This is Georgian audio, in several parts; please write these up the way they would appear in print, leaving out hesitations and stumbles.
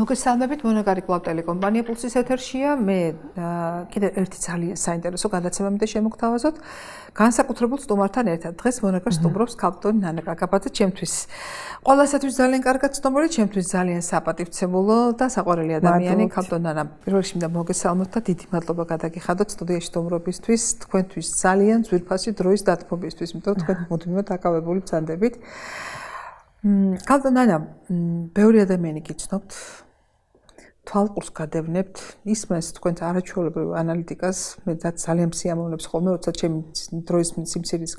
მოგესალმებით, მონაგარი კლავ ტელეკომპანია პულსის ეთერშია. მე კიდევ ერთი ძალიან საინტერესო გადაცემამდე შემოგთავაზოთ. განსაკუთრებულ სტუმართან ერთად. დღეს მონაგარს სტუმრობს ქალბატონი ნანა კაკაბაძე, ჩემთვის ყველასათვის ძალიან კარგად ცნობილი, ჩემთვის ძალიან საპატივცემულო და საყვარელი ადამიანი. ქალბატონი ნანა, პირველ რიგში მინდა მოგესალმოთ და დიდი მადლობა გადაგიხადოთ სტუდიაში სტუმრობისთვის, თქვენთვის ძალიან ძვირფასი დროის დათმობისთვის, იმიტომ რომ თქვენ მუდმივად დაკავებული ბრძანდებით. ქალბატონი ნანა, ბევრი ადამიანი გიცნობთ, თვალყურს გადევნებთ, ისმენს თქვენს არაჩვეულებრივ ანალიტიკას, მე ძალიან მსიამოვნებს ხოლმე, როცა ჩემი დროის სიმცირის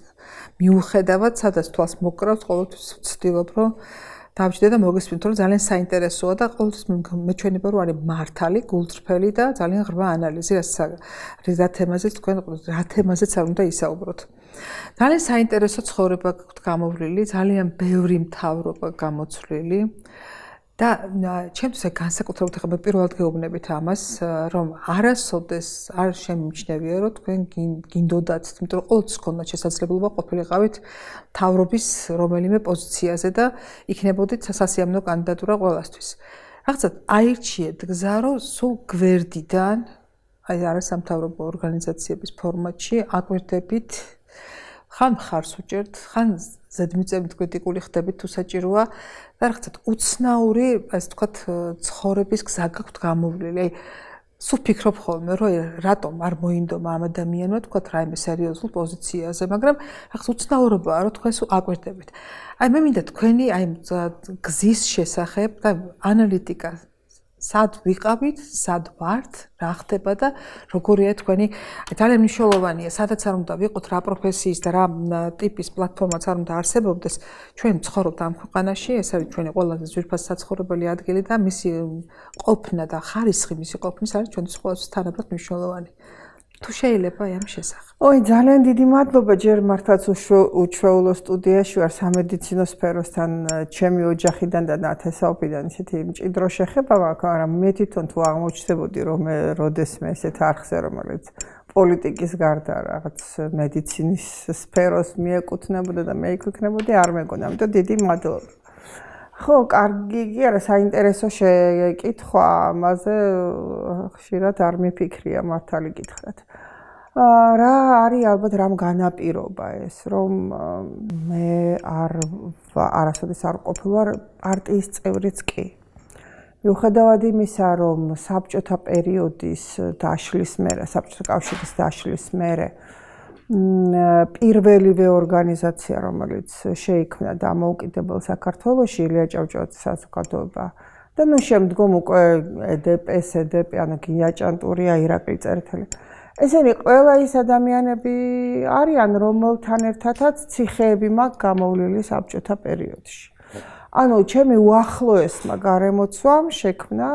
მიუხედავად, სადაც თვალს მოკრავთ, ყოველთვის ვცდილობ, რომ დავჭიდე და მოგესმინთ, რომ ძალიან საინტერესოა და ყოველთვის მეჩვენება, რომ არის მართალი, გულწრფელი და ძალიან ღრმა ანალიზი, რა თემაზეც თქვენ რა თემაზეც არ უნდა ისაუბროთ. ძალიან საინტერესო ცხოვრება გაქვთ გამოვლილი, ძალიან ბევრი მთავრობა გამოცვლილი და ჩემთვის განსაკუთრებულად ხება მე პირველად გეუბნებით ამას, რომ არასოდეს არ შემიმჩნევია, რომ თქვენ გინდოდათ, იმიტომ რომ ყოველთვის გქონდათ შესაძლებლობა ყოფილიყავით მთავრობის რომელიმე პოზიციაზე და იქნებოდით სასიამოვნო კანდიდატურა ყველასთვის. რაღაცა აირჩიეთ გზა, რომ სულ გვერდიდან, აი არასამთავრობო ორგანიზაციების ფორმატში აკვირდებით ხან მხარს უჭერთ, ხან ზედმიწევნით კრიტიკული ხდებით თუ საჭიროა და რაღაცა უცნაური, ასე ვთქვათ, ცხოვრების გზა გაქვთ გამოვლილი. აი, სულ ფიქრობ ხოლმე, რომ რატომ არ მოინდომა ამ ადამიანმა, ვთქვათ, რაიმე სერიოზულ პოზიციაზე, მაგრამ რაღაცა უცნაურობაა, რომ თქვენ სულ აკვირდებით. აი, მე მინდა თქვენი აი გზის შესახებ და ანალიტიკა სად ვიყავით, სად ვართ, რა ხდება და როგორია თქვენი ძალიან მნიშვნელოვანია, სადაც არ უნდა ვიყოთ, რა პროფესიის და რა ტიპის პლატფორმაც არ უნდა არსებობდეს, ჩვენ ცხოვრობთ ამ ქვეყანაში, ეს არის ჩვენი ყველაზე ძვირფასი საცხოვრებელი ადგილი და მისი ყოფნა და ხარისხი მისი ყოფნის არის ჩვენთვის ყოველთვის თანაბრად მნიშვნელოვანი. თუ შეიძლება ამ შესახებ. ой, ძალიან დიდი მადლობა, ჯერ მართლაც უჩვეულო სტუდიაში ვარ სამედიცინო სფეროსთან, ჩემი ოჯახიდან და ნათესაობიდან ისეთი მჭიდრო შეხება მაქვს, მაგრამ მე თვითონ თუ აღმოჩნდებოდი, რომ მე როდესმე ესეთ არხზე, რომელიც პოლიტიკის გარდა რაღაც მედიცინის სფეროს მიეკუთვნებოდა და მე იქ ვიქნებოდი, არ მეგონა, ამიტომ დიდი მადლობა. ხო, კარგი არა, საინტერესო შეკითხვა, ამაზე ხშირად არ მიფიქრია მართალი გითხრათ. რა არის ალბათ რამ განაპირობა ეს, რომ მე არასოდეს არ ყოფილვარ პარტიის წევრიც კი. მიუხედავად იმისა, რომ საბჭოთა პერიოდის დაშლის მერე, საბჭოთა კავშირის დაშლის მერე პირველივე ორგანიზაცია, რომელიც შეიქმნა დამოუკიდებელ საქართველოში, ილია ჭავჭავაძის საზოგადოება და ნუ შემდგომ უკვე EDP, SDP, ანუ გიაჭანტურია, ირაკლი წერეთელი. ესენი ყველა ის ადამიანები არიან, რომელთან ერთადაც ციხეები მაქვს გამოვლილი საბჭოთა პერიოდში. ანუ ჩემი უახლოესმა გარემოცვამ შექმნა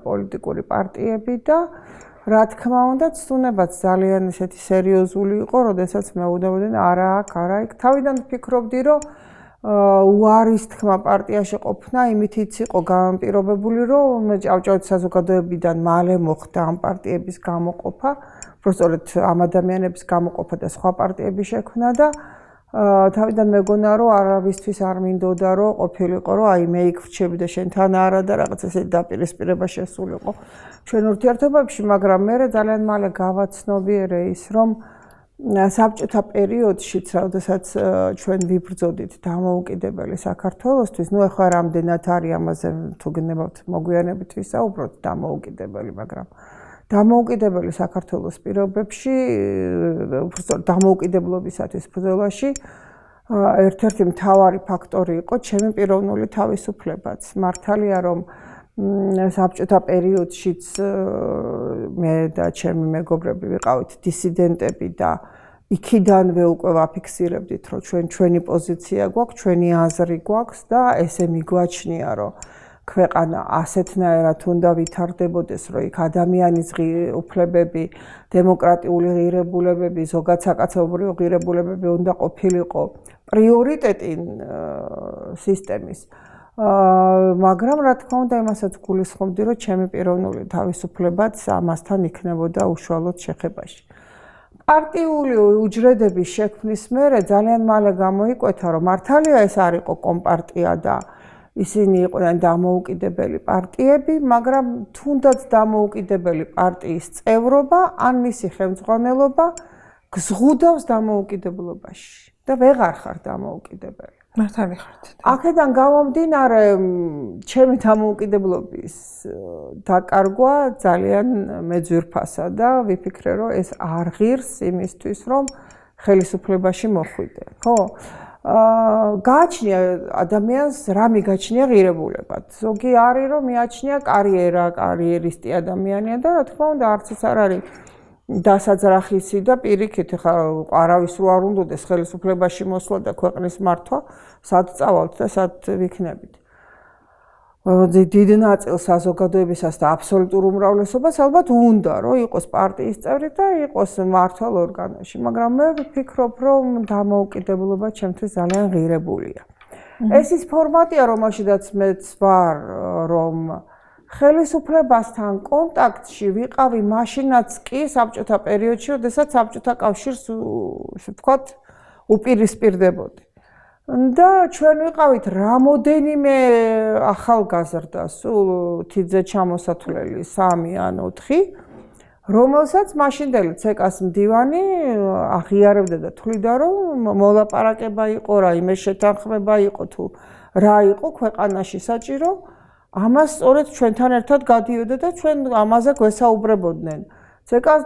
პოლიტიკური პარტიები და რა თქმა უნდა, ცნებაც ძალიან ისეთი სერიოზული იყო, როდესაც მეუბნებოდნენ არა აქ, არა იქ. თავიდან ვფიქრობდი, რომ უარის თქმა პარტიაში ყოფნა იმითიც იყო განპირობებული, რომ ჭავჭავაძის საზოგადოებიდან მალე მოხდა ამ პარტიების გამოყოფა, უბრალოდ ამ ადამიანების გამოყოფა და სხვა პარტიების შექმნა და თავიდან მეგონა, რომ არავისთვის არ მინდოდა, რომ ყოფილიყო, რომ აი მე იქ ვრჩები და შენთან არა და რაღაც ესეთი დაპირისპირება შესულიყო ჩვენ ურთიერთობებში, მაგრამ მე ძალიან მალე გავაცნობიერე ის, რომ საბჭოთა პერიოდშიც, როდესაც ჩვენ ვიბრძოდით დამოუკიდებელი საქართველოსთვის, ნუ ახლა რამდენად არის ამაზე თუ გნებავთ მოგვიანებით ვისაუბროთ დამოუკიდებელი, მაგრამ დამოუკიდებელი საქართველოს პირობებში, უბრალოდ დამოუკიდებლობისათვის ბრძოლაში ერთ-ერთი მთავარი ფაქტორი იყო ჩემი პიროვნული თავისუფლებაც. მართალია, რომ საბჭოთა პერიოდშიც მე და ჩემი მეგობრები ვიყავით დისიდენტები და იქიდანვე უკვე ვაფიქსირებდით, რომ ჩვენი პოზიცია გვაქვს, ჩვენი აზრი გვაქვს და ესე მიგვაჩნია, რომ ქვეყანა ასეთნაირად უნდა ვითარდებოდეს, რომ იქ ადამიანის უფლებები, დემოკრატიული ღირებულებები, ზოგად საკაცობრიო ღირებულებები უნდა ყოფილიყო პრიორიტეტი სისტემის. მაგრამ რა თქმა უნდა, იმასაც გულისხმობდი, რომ ჩემი პიროვნული თავისუფლებაც ამასთან იქნებოდა უშუალოდ შეხებაში. პარტიული უჯრედების შექმნის მერე ძალიან მალე გამოიკვეთა, რომ მართალია ეს არ იყო კომპარტია და ისინი იყვნენ დამოუკიდებელი პარტიები, მაგრამ თუნდაც დამოუკიდებელი პარტიის წევრობა ან მისი ხელმძღვანელობა გზღუდავს დამოუკიდებლობაში და ვეღარ ხარ დამოუკიდებელი. მართალი ხართ. აქედან გამომდინარე, ჩემი დამოუკიდებლობის დაკარგვა ძალიან მეძვირფასა და ვიფიქრე, რომ ეს არ ღირს იმისთვის, რომ ხელისუფლებაში მოხვიდე. ხო? გააჩნია ადამიანს რა მიგაჩნია ღირებულებად. ზოგი არის რომ მიაჩნია კარიერა, კარიერისტი ადამიანია და რა თქმა უნდა არც ის არ არის დასაძრახისი და პირიქით ხა არავის რო არ უნდადეს ხელისუფლებაში მოსვლა და ქვეყნის მართვა, სად წავალთ და სად ვიქნებით. დიდ ნაწილს საზოგადოებისას და აბსოლუტურ უმრავლესობას ალბათ უნდა რომ იყოს პარტიის წევრი და იყოს მმართველ ორგანოში, მაგრამ მე ვფიქრობ, რომ დამოუკიდებლობა ჩემთვის ძალიან ღირებულია. ეს ის ფორმატია, რომელშიც მეც ვარ, რომ ხელისუფლებასთან კონტაქტში ვიყავი მაშინაც კი საბჭოთა პერიოდში, როდესაც საბჭოთა კავშირს, ისე ვთქვათ, უპირისპირდებოდი. და ჩვენ ვიყავით რამოდენიმე ახალგაზრდა, სულ თითზე ჩამოსათვლელი 3 ან 4, რომელსაც მაშინდელი ცეკას მდივანი აღიარებდა და თვლიდა, რომ მოლაპარაკება იყო, რაიმე შეთანხმება იყო თუ რა იყო ქვეყანაში საჭირო, ამას სწორედ ჩვენთან ერთად გადიოდა და ჩვენ ამაზე გვესაუბრებოდნენ. ცეკას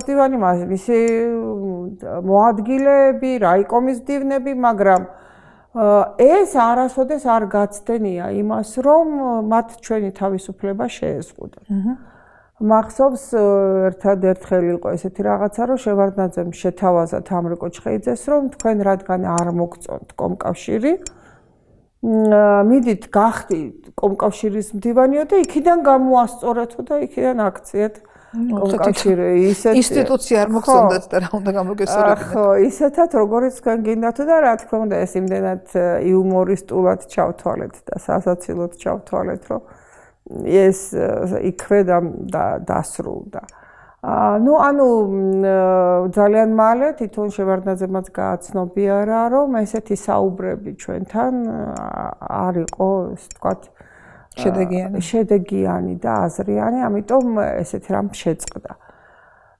მდივანი, მისი მოადგილეები, რაიკომის მდივნები, მაგრამ ეს არასოდეს არ გაცდენია იმას, რომ მათ ჩვენი თავისუფლება შეეზღუდათ. მახსოვს ერთადერთხელ იყო ესეთი რაღაცა, რომ შევარდნაძემ შეთავაზა თამრიკო ჩხეიძეს, რომ თქვენ რადგან არ მოგწონთ კომკავშირი, მიდით გახდით კომკავშირის მდივანიო და იქიდან გამოასწორეთო და იქიდან აქციეთ კომკავშირი ისეთ ინსტიტუცია არ მოგწონდათ და რა უნდა გამოგესწორებინათ. ხო, ისეთად როგორიც თქვენ გინდათო და რა თქმა უნდა ეს იმდენად იუმორისტულად ჩავთვალეთ და სასაცილოდ ჩავთვალეთ, რომ ეს იქვე დასრულდა. ანუ ძალიან მალე თვითონ შევარდნაძემაც გააცნობიერა, რომ ესეთი საუბრები ჩვენთან არ იყო, ასე ვთქვათ, შედეგიანი და აზრიანი, ამიტომ ესეთი რამ შეწყდა.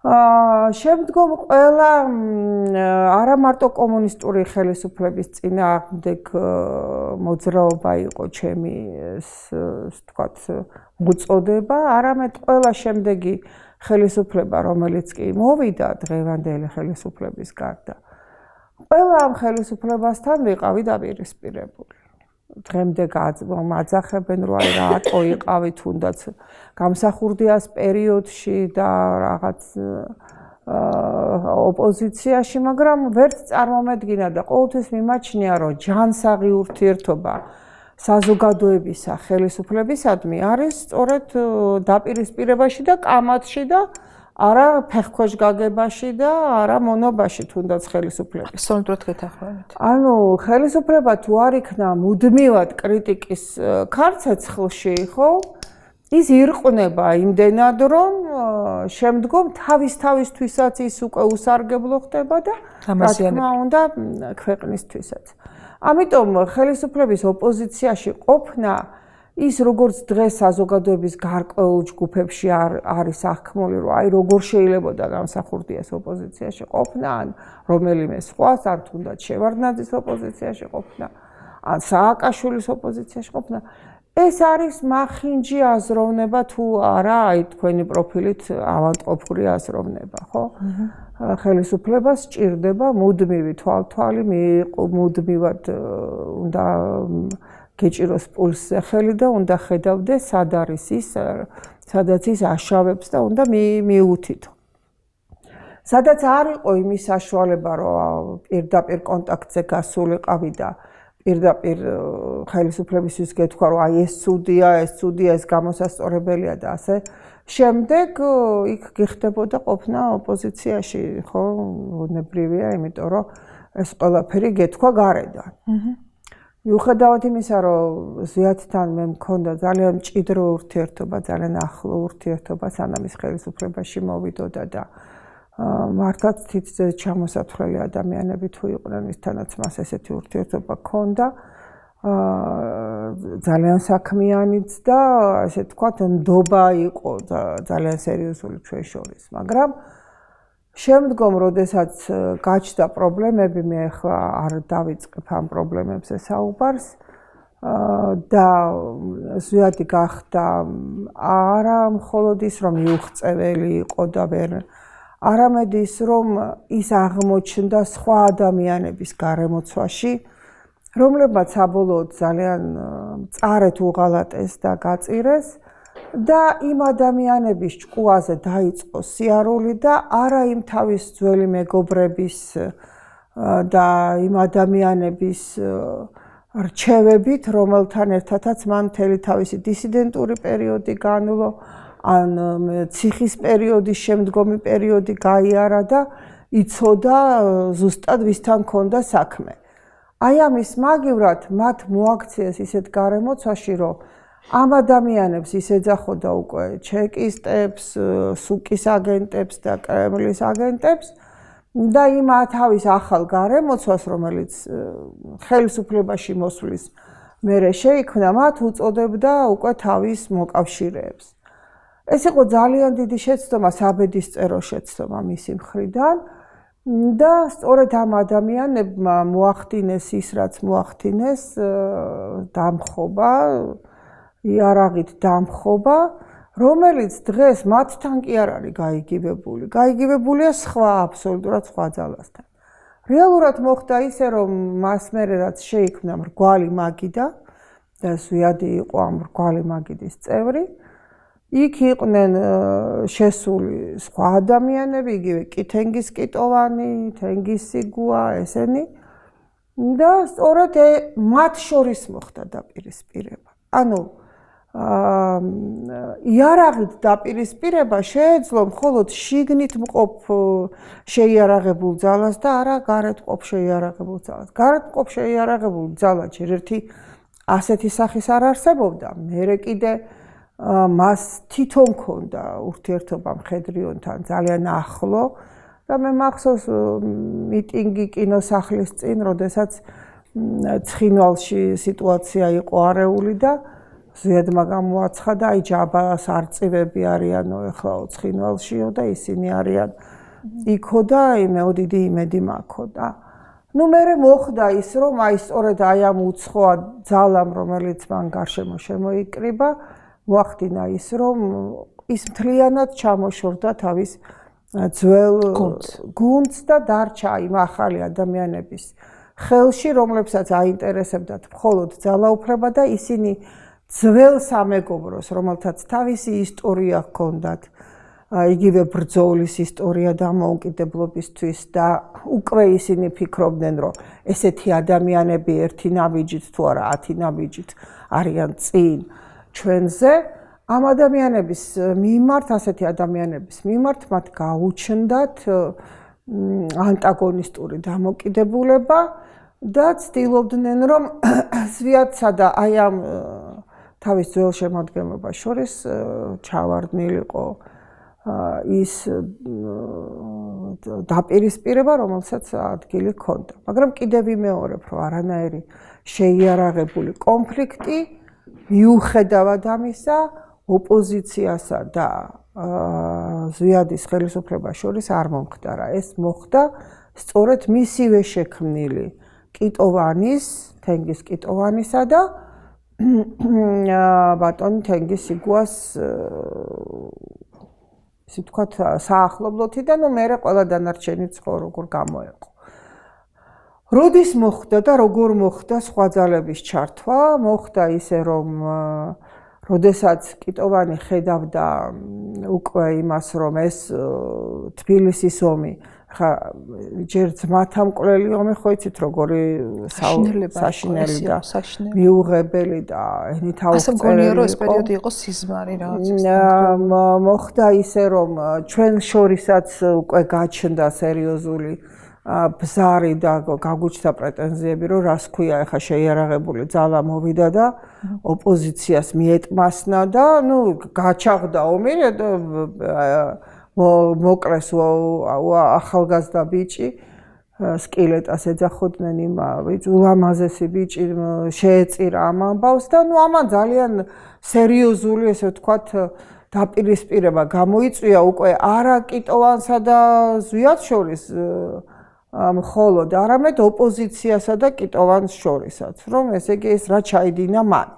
შემდგომ ყველა არა მარტო კომუნისტური ხელისუფლების წინააღმდეგ მოძრაობა იყო ჩემი, ასე ვთქვათ, მოწოდება, არამედ ყველა შემდეგი ხელისუფლება, რომელიც კი მოვიდა დღევანდელი ხელისუფლების გარდა, ყველა ამ ხელისუფლებასთან ვიყავი დაპირისპირებული. დღემდე მაძახებენ, რომ აი რატო იყავი თუნდაც გამსახურდიას პერიოდში და რაღაც ოპოზიციაში, მაგრამ ვერც წარმომედგინა და ყოველთვის მიმაჩნია, რომ ჯანსაღი ურთიერთობა საზოგადოებისა ხელისუფლებისადმი არის სწორედ დაპირისპირებაში და კამათში და არა ფეხქვეშ გაგებაში და არა მონობაში თუნდაც ხელისუფლების. აბსოლუტურად გეთანხმებით. ანუ ხელისუფლება თუ არ იქნა მუდმივად კრიტიკის ქარცეცხლში, ხო? ის ირყნება იმდენად, რომ შემდგომ თავისთვისაც ის უკვე უსარგებლო ხდება და რა თქმა უნდა ქვეყნისთვისაც. ამიტომ ხელისუფლების ოპოზიციაში ყოფნა ის როგორც დღეს საზოგადოების გარკვეულ ჯგუფებში არის აღქმული, რომ აი როგორ შეიძლებოდა გამსახურდიას ოპოზიციაში ყოფნა, ან რომელიმე სხვას, ან თუნდაც შევარდნაძის ოპოზიციაში ყოფნა, ან სააკაშვილის ოპოზიციაში ყოფნა, ეს არის მახინჯი აზროვნება თუ არა, აი თქვენი პროფილით ავადმყოფური აზროვნება, ხო? ხელისუფლებას სჭირდება მუდმივი თვალთვალი, მუდმივად უნდა გეჭიროს პულსზე ხელი და უნდა ხედავდეს სად არის ის, სადაც ის აშავებს და უნდა მიუთითო. სადაც არ იყო იმის საშუალება, რომ პირდაპირ კონტაქტზე გასულიყავი და პირდაპირ ხელისუფლებისთვის გეთქვა, რომ აი ეს ცუდია, ეს გამოსასწორებელია და ასე. შემდეგ იქ გიხდებოდა ყოფნა ოპოზიციაში, ხო? უნებრივია, იმიტომ რომ ეს ყველაფერი გეთქვა გარედან. მიუხედავად იმისა, რომ ზვიათთან მე მქონდა ძალიან მჭიდრო ურთიერთობა, ძალიან ახლო ურთიერთობა, სანამ ის ხელისუფლებაში მოვიდოდა და მართლაც თითზე ჩამოსათვლელი ადამიანები თუ იყვნენ, ვისთანაც მას ესეთი ურთიერთობა ჰქონდა, ძალიან საქმიანიც და ესე თქვათ ნდობა იყო ძალიან სერიოზული ჩვენ შორის, მაგრამ შემდგომ, როდესაც გაჩნდა პრობლემები, მე ახლა არ დავიწყებ ამ პრობლემებზე საუბარს და ზვიადი გახდა არა მხოლოდ ის, რომ მიუღწეველი იყო და ვერ არამედ ის, რომ ის აღმოჩნდა სხვა ადამიანების გარემოცვაში, რომლებმაც საბოლოოდ ძალიან მწარედ უღალატეს და გაწირეს და იმ ადამიანების ჭკუაზე დაიწყო სიარული და არა იმ თავის ძველი მეგობრების და იმ ადამიანების რჩევებით, რომელთან ერთადაც მან მთელი თავისი დისიდენტური პერიოდი განვლო, ან ციხის პერიოდის შემდგომი პერიოდი გაიარა და იცოდა ზუსტად ვისთან ჰქონდა საქმე. აი ამის მაგივრად მათ მოაქციეს ისეთ გარემოცვაში, რომ ამ ადამიანებს ის ეძახოდა უკვე ჩეკისტებს, სუკის აგენტებს და კრემლის აგენტებს და იმ თავის ახალ გარემოცვას, რომელიც ხელისუფლებაში მოსვლის მერე შეიქმნა, მათ უწოდებდა უკვე თავის მოკავშირეებს. ეს იყო ძალიან დიდი შეცდომა, საბედისწერო შეცდომა მისი მხრიდან და სწორედ ამ ადამიანებმა მოახდინეს ის, რაც მოახდინეს, დამხობა, იარაღით დამხობა, რომელიც დღეს მათთან კი არ არის გაიგივებული. გაიგივებულია სხვა, აბსოლუტურად სხვა ძალასთან. რეალურად მოხდა ისე, რომ მას მერე რაც შეიქმნა მრგვალი მაგიდა და ზვიადი იყო ამ მრგვალი მაგიდის წევრი, იქ იყვნენ შესული სხვა ადამიანები, იგივე კი თენგიზკიტოვანი, თენგიზსიგუა, ესენი და სწორედ მათ შორის მოხდა დაპირისპირება. ანუ იარაღით დაპირისპირება შეეძლო მხოლოდ შიგნით მყოფ შეიარაღებულ ძალას და არა გარეთ მყოფ შეიარაღებულ ძალას. გარეთ მყოფ შეიარაღებულ ძალა ჯერ ერთი ასეთი სახის არ არსებობდა, მერე კიდე მას თვითონ ჰქონდა ურთიერთობა მხედრიონთან ძალიან ახლო და მე მახსოვს მიტინგი კინოსახლის წინ, როდესაც ცხინვალში სიტუაცია იყო არეული და ზვიადმა გამოაცხადა, აი ჯაბას არწივები არიანო ეხლა ცხინვალშიო და ისინი არიან იქო და იმეო დიდი იმედი მაქვს და ნუ მერე მოხდა ის, რომ აი სწორედ აი ამ უცხოა ძალამ, რომელიც მან გარშემო შემოიკრიბა, მოახდინა ის, რომ ის მთლიანად ჩამოშორდა თავის ძველ გუნდს და დარჩა იმ ახალი ადამიანების ხელში, რომლებსაც აინტერესებდათ მხოლოდ ძალაუფლება და ისინი ძველ სამეგობროს, რომელთაც თავისი ისტორია ჰქონდათ, იგივე ბრძოლის ისტორია დამოუკიდებლობისთვის და უკვე ისინი ფიქრობდნენ, რომ ესეთი ადამიანები ერთი ნაბიჯით თუ არა 10 ნაბიჯით არიან წინ ჩვენზე, ამ ადამიანების მიმართ, ასეთი ადამიანების მიმართ მათ გაუჩნდათ ანტაგონისტური დამოკიდებულება და ცდილობდნენ, რომ ზვიადსა და აი ამ თავის ძველ შემადგენლობას შორის ჩავარდნილიყო ის დაპირისპირება, რომელსაც ადგილი ჰქონდა. მაგრამ კიდევ ვიმეორებ, რომ არანაირი შეიარაღებული კონფლიქტი მიუხედავად ამისა, ოპოზიციასა და ზვიადის ხელისუფლებას შორის არ მომხდარა. ეს მოხდა სწორედ მისივე შექმნილი კიტოვანის, თენგიზ კიტოვანისა და ბატონ თენგიზსიგუას ისე ვთქვათ საახლობლოთი და ნუ მერე ყველა დანარჩენი ცხო როგორ გამოეყო. როდის მოხდა და როგორ მოხდა სხვა ძალების ჩართვა? მოხდა ისე, რომ როდესაც კიტოვანი ხედავდა უკვე იმას, რომ ეს თბილისის ომი, ხა ჯერ ძმათა მკვლელი ომი, ხო იცით როგორი საშინელი და მიუღებელი და ენით აუღწეველი. ასე მგონია, რომ ეს პერიოდი იყო სიზმარი რაღაცის. მოხდა ისე, რომ ჩვენ შორისაც უკვე გაჩნდა სერიოზული ბზარი და გაგუჩნდა პრეტენზიები, რომ რას ქვია, ეხა შეიარაღებული ძალა მოვიდა და ოპოზიციას მიეტმასნა და ნუ გაჩაღდა ომი, მოკლეს ახალგაზრდა ბიჭი სკილეტას ეძახოდნენ იმავე ულამაზესი ბიჭი შეეწირა ამ ამბავს და ნუ ამან ძალიან სერიოზული ესე ვთქვათ დაპირისპირება გამოიწვია უკვე არა კიტოვანსა და ზვიად შორის მხოლოდ არამედ ოპოზიციასა და კიტოვანს შორისაც რომ ესე იგი ეს რა ჩაიდინა მან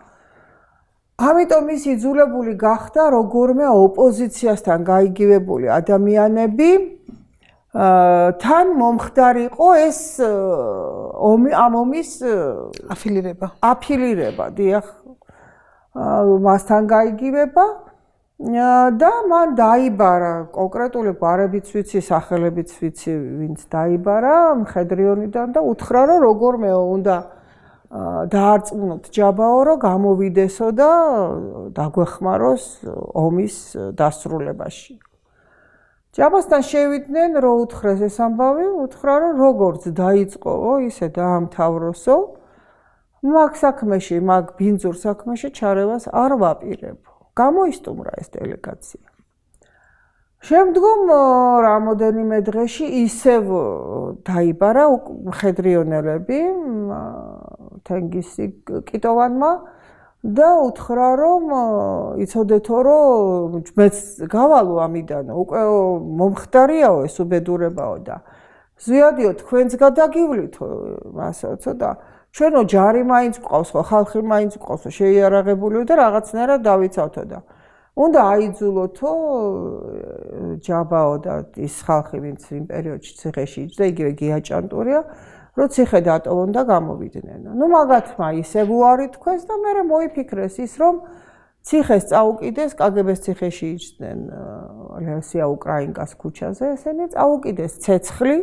ამიტომ ის იძულებული გახდა როგორმე ოპოზიციასთან გაიგივებული ადამიანები თან მომხდარიყო ეს ამ ომის აფილირება დიახ მასთან გაიგივება და მან დაიბარა კონკრეტული გვარებიც ვიცი სახელებიც ვიცი ვინც დაიბარა მხედრიონიდან და უთხრა რომ როგორმე უნდა დაარწმუნოთ ჯაბაო რომ გამოვიდესო და დაგვეხმაროს ომის დასრულებაში ჯაბასთან შევიდნენ რომ უთხრეს ეს ამბავი უთხრა რომ როგორც დაიწყო ისე დაამთავროსო მაგ საქმეში მაგ ბინძურ საქმეში ჩარევას არ ვაპირებო გამოისტუმრა ეს დელეგაცია შემდგომ რამოდენიმე დღეში ისევ დაიბარა მხედრიონელები თენგისი კიტოვანმა და უთხრა რომ იცოდეთო რომ მეც გავალო ამიდან უკვე მომხდარიაო ეს უბედურებაო და ზიადიო თქვენც გადაგივლითო მასეოცო და ჩვენო ჯარი მაინც გვყავს ხო ხალხი მაინც გვყავს შეიარაღებულიო და რაღაცნაირად დავიცავთო და უნდა აიძულოთო ჯაბაო და ის ხალხი ვინც იმ პერიოდში ციხეში იჯდა იგივე გიაჭანტურია რომ ციხე დატოვონ და გამოვიდნენ. ნუ მაგათმა ისევ უარი თქვეს და მერე მოიფიქრეს ის რომ ციხეს წაუკიდეს კგბ-ს ციხეში იჯდნენ ლესია უკრაინკას ქუჩაზე ესენი წაუკიდეს ცეცხლი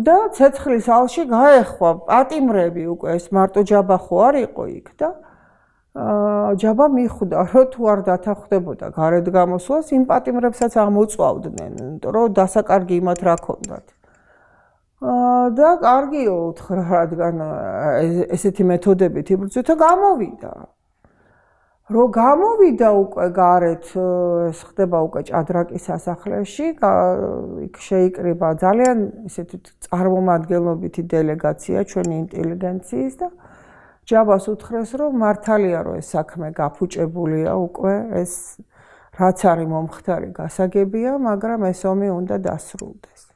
და ცეცხლის ალში გაეხვა პატიმრები უკვე ეს მარტო ჯაბა ხო არ იყო იქ და ჯაბა მიხვდა რომ თუ არ დათანხმდებოდა გარეთ გამოსვლას იმ პატიმრებსაც ამოწვავდნენ იმიტომ რომ დასაკარგი იმათ რა ქონდათ და კარგიო უთხრა რადგან ესეთი მეთოდებით იბრძვით გამოვიდა რო გამოვიდა უკვე გარეთ ეს ხდება უკვე ჭადრაკის სასახლეში იქ შეიკრიბა ძალიან ისეთი წარმომადგენლობითი დელეგაცია ჩვენი ინტელიგენციის და ჯაბას უთხრეს რომ მართალია რომ ეს საქმე გაფუჭებულია უკვე ეს რაც არის მომხდარი გასაგებია მაგრამ ეს ომი უნდა დასრულდეს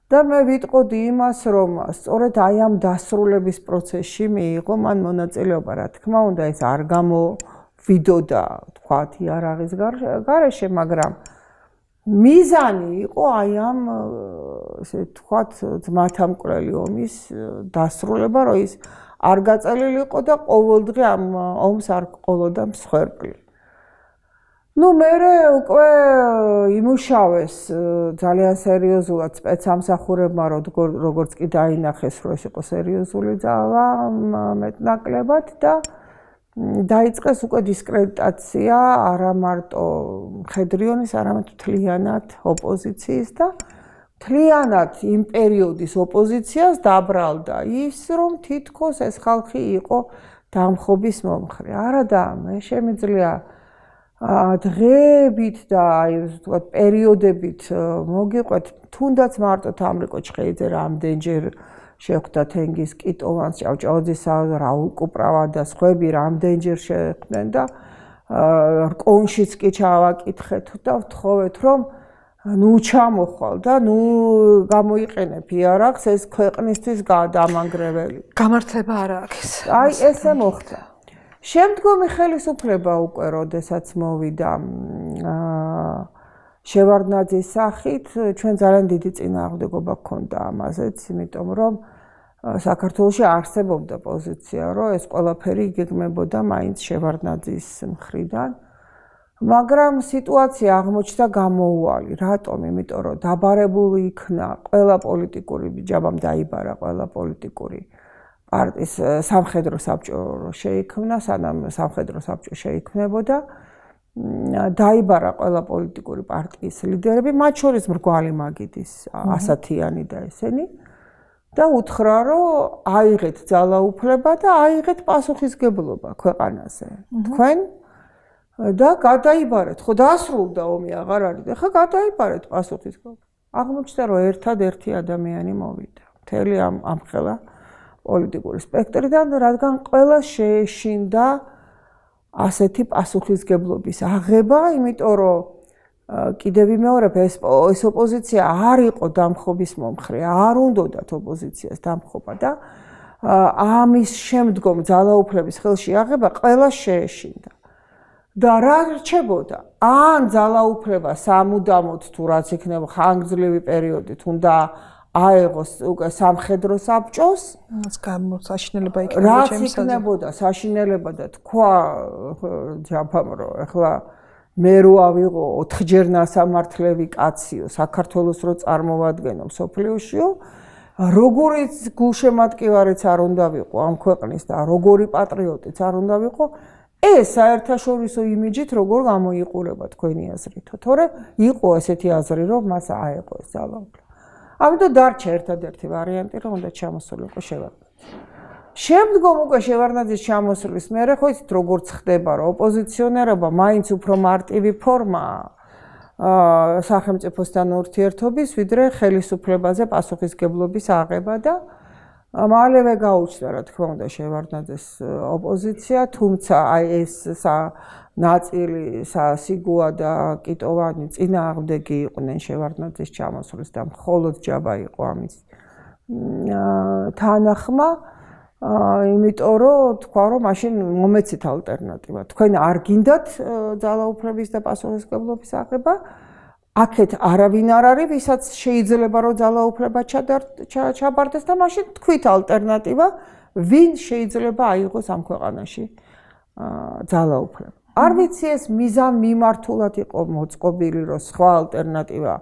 და მე ვიტყოდი იმას რომ სწორედ აი ამ დასრულების პროცესში მიიღო მან მონაწილეობა რა თქმა უნდა ეს არ გამოვიდოდა თქვათ იარაღის გარეშე მაგრამ მიზანი იყო აი ამ ესე თქვათ ძმათამკვლელი ომის დასრულება რომ ის არ გაწელილიყო და ყოველდღე ამ ომს არ ყოლოდა მსხვერპლი ნუ მერე უკვე იმუშავეს ძალიან სერიოზულად სპეცსამსახურებმა როგორც კი დაინახეს რომ ეს იყო სერიოზული ძალა მეტნაკლებად და დაიწყეს უკვე დისკრედიტაცია არა მარტო მხედრიონის არამედ მთლიანად ოპოზიციის და მთლიანად იმ პერიოდის ოპოზიციას დაბრალდა ის რომ თითქოს ეს ხალხი იყო დამხობის მომხრე არა და მე შემიძლია დღეებით და აი ვთქვათ პერიოდებით მოგიყვეთ თუნდაც მარტო თამრიკო ჩხეიძე რამდენჯერ შეხვდა თენგიზ კიტოვანს ჭავჭავაძისა რაულ კუპრავა და სხვები რამდენჯერ შეხვდნენ და რკონშიც კი ჩავაკითხეთ და ვთხოვეთ რომ ნუ ჩამოხვალ და ნუ გამოიყენებ იარაღს ეს ქვეყნისთვის დამანგრეველი გამართლება არა აქვს აი ესე მოხდა შემდგომი ხელისუფლება უკვე როდესაც მოვიდა შევარდნაძის სახით ჩვენ ძალიან დიდი წინააღმდეგობა გქონდა ამაზეც იმიტომ რომ საქართველოში არსებობდა პოზიცია რომ ეს ყველაფერი იგეგმებოდა მაინც შევარდნაძის მხრიდან მაგრამ სიტუაცია აღმოჩნდა გამოუვალი რატომ იმიტომ რომ დაბარებული იქნა ყველა პოლიტიკური ჯაბამ დაიბარა ყველა პოლიტიკური პარტიის სამხედრო საბჭო შეიქმნა სანამ სამხედრო საბჭო შეიქმნებოდა დაიბარა ყველა პოლიტიკური პარტიის ლიდერები მათ შორის მრგვალი მაგიდის ასათიანი და ესენი და უთხრა რომ აიღეთ ძალაუფლება და აიღეთ პასუხისგებლობა ქვეყანაზე თქვენ და გადაიბარეთ ხო დასრულდა ომი აღარ არის და ხა გადაიბარეთ პასუხისგებლობა აღმოჩნდა რომ ერთადერთი ადამიანი მოვიდა მთელი ამ ხელა პოლიტიკური სპექტრიდან, რადგან ყველა შეეშინდა ასეთი პასუხისგებლობის აღება, იმიტომ რომ კიდევ ვიმეორებ, ეს ოპოზიცია არ იყო დამხობის მომხრე, არ უნდათ ოპოზიციას დამხობა და ამის შემდგომ ძალაუფლების ხელში აღება ყველა შეეშინდა. და რა რჩებოდა? ან ძალაუფლება სამუდამოდ თუ რაც იქნება ხანგრძლივი პერიოდით უნდა აეღოს უკვე სამხედრო საბჭოს, საშინელება იქნება რაც იქნებოდა საშინელება და თქვა ჯაფამ რომ ეხლა მე რო ავიღო 4-ჯერ ნასამართლევი კაციო საქართველოს რო წარმოვადგენო მსოფლიოშიო, როგორიც გულშემატკივარიც არ უნდა ვიყო ამ ქვეყნის და როგორი პატრიოტიც არ უნდა ვიყო, ეს საერთაშორისო იმიჯით როგორ გამოიყურება თქვენი აზრით, თორე იყო ესეთი აზრი რომ მას აეღო ეს ძალაუფლება. ამიტომ დარჩა ერთადერთი ვარიანტი რომ უნდა ჩამოსულიყო შევარდნაძე. შემდგომ უკვე შევარდნაძის ჩამოსulis მერე ხო იცით როგორც ხდება რომ ოპოზიციონერობა მაინც უფრო მარტივი ფორმაა სახელმწიფოსთან ურთიერთობის, ვიდრე ხელისუფლებაზე პასუხისგებლობის აღება და მალევე გაუჩნდა რა თქმა უნდა შევარდნაძეს ოპოზიცია, თუმცა აი ეს ნაწილი სიგუა და კიტოვანი წინააღმდეგი იყვნენ შევარდნაძის ჩამოსulis და მხოლოდ ჯაბა იყო ამის თანახმა, იმიტომ რომ თქვა რომ მაშინ მომეცით ალტერნატივა. თქვენ არ გინდათ ძალაუფლების და პასუხისგებლობის აღება, აქეთ არავინ არ არის, ვისაც შეიძლება რომ ძალაუფლება ჩაბარდეს და მაშინ თქვით ალტერნატივა, ვინ შეიძლება აიღოს ამ ქვეყანაში ძალაუფლება. არ ვიცი ეს მიზან მიმართულად იყო მოწყობილი, რომ სხვა ალტერნატივა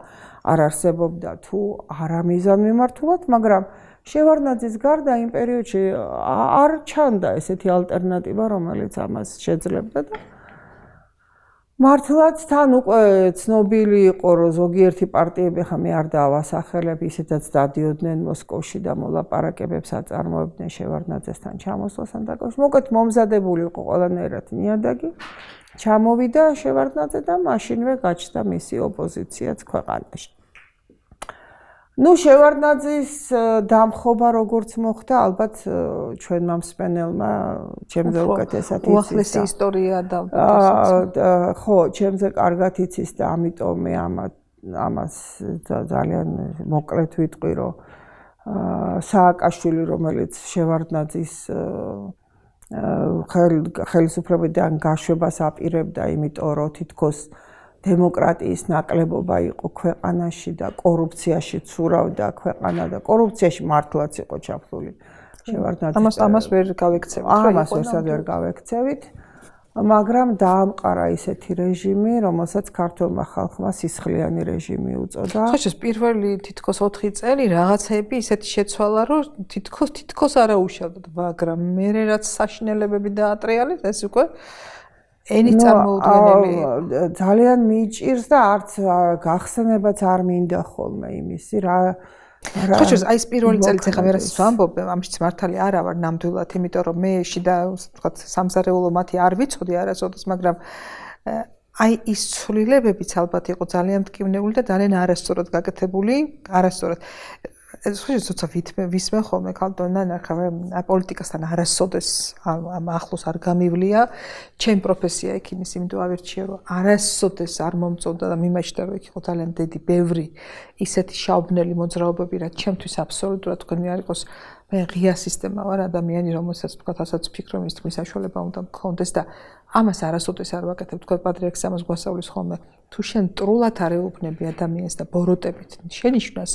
არ არსებობდა თუ არა მიზან მიმართულად, მაგრამ შევარდნაძის გარდა იმ პერიოდში არ ჩანდა ესეთი ალტერნატივა, რომელიც ამას შეძლებდა და მართლაც თან უკვე ცნობილი იყო, რომ ზოგიერთი პარტიები ხა მე არ დავასახელებ, ისედაც დადიოდნენ მოსკოვში და მოლაპარაკებებს აწარმოებდნენ შევარდნაძესთან ჩამოსვლასთან დაკავშირებით. მოკლედ მომზადებული იყო ყველანაირად ნიადაგი, ჩამოვიდა შევარდნაძე და მაშინვე გაჩნდა მისი ოპოზიციაც ქვეყანაში. ნუ შევარდნაძის დამხობა როგორც მოხდა, ალბათ ჩვენმა მსმენელმა ჩემზე უკეთესად იცის. უახლესი ისტორია და ხო, ჩემზე კარგად იცის და ამიტომ მე ამას ძალიან მოკლედ ვიტყვი, რომ სააკაშვილი, რომელიც შევარდნაძის ხელისუფლებიდან გაშვებას აპირებდა, იმიტომ რომ თითქოს დემოკრატიის ნაკლებობა იყო ქვეყანაში და კორუფციაში ცურავდა ქვეყანა და კორუფციაში მართლაც იყო ჩაფლული შევარდნაძე. ამას ვერ გავექცევით. ამას ვერ გავექცევით, მაგრამ დაამყარა ისეთი რეჟიმი, რომელსაც ქართულმა ხალხმა სისხლიანი რეჟიმი უწოდა. ხო, ეს პირველი თითქოს 4 წელი რაღაცეები ისეთი შეცვალა, რომ თითქოს არა უშავდათ, მაგრამ მე რაც საშინელებები დაატრიალეთ, ეს უკვე ენით წარმოუდგენელი. ძალიან მიჭირს და არც გახსენებაც არ მინდა ხოლმე იმისი რა. ხო, აი ეს პირველი წელიც ახლა მე რასაც ვამბობ, ამაშიც მართალი არა ვარ ნამდვილად, იმიტომ რომ მე შიდა ვთქვათ სამზარეულო მათი არ ვიცოდი არასოდეს, მაგრამ აი ის ცვლილებებიც ალბათ იყო ძალიან მტკივნეული და ძალიან არასწორად გაკეთებული, არასწორად. ეს ხო ცოტა ვისმე ხოლმე ქალბატონთან ახლა პოლიტიკასთან არასოდეს ამ ახლოს არ გამივლია. ჩემი პროფესია ექიმის, იმიტომ ავირჩიე რომ არასოდეს არ მომწონდა და მიმაჩნდა რომ იქ იყო ძალიან დიდი ბევრი ისეთი შაუბნელი მოძრაობები, რაც ჩემთვის აბსოლუტურად თქვენი არ იყოს. მე ღია სისტემა ვარ ადამიანი, რომელსაც თქვათ ასაც ვფიქრობ, ის თქმის საშუალება უნდა მქონდეს და ამას არასოდეს არ ვაკეთებ. თქვათ პატრიარქს ამას გვასწავლის ხოლმე. თუ შენ ტრულად არ ეუბნები ადამიანს და ბოროტებით შენიშვნას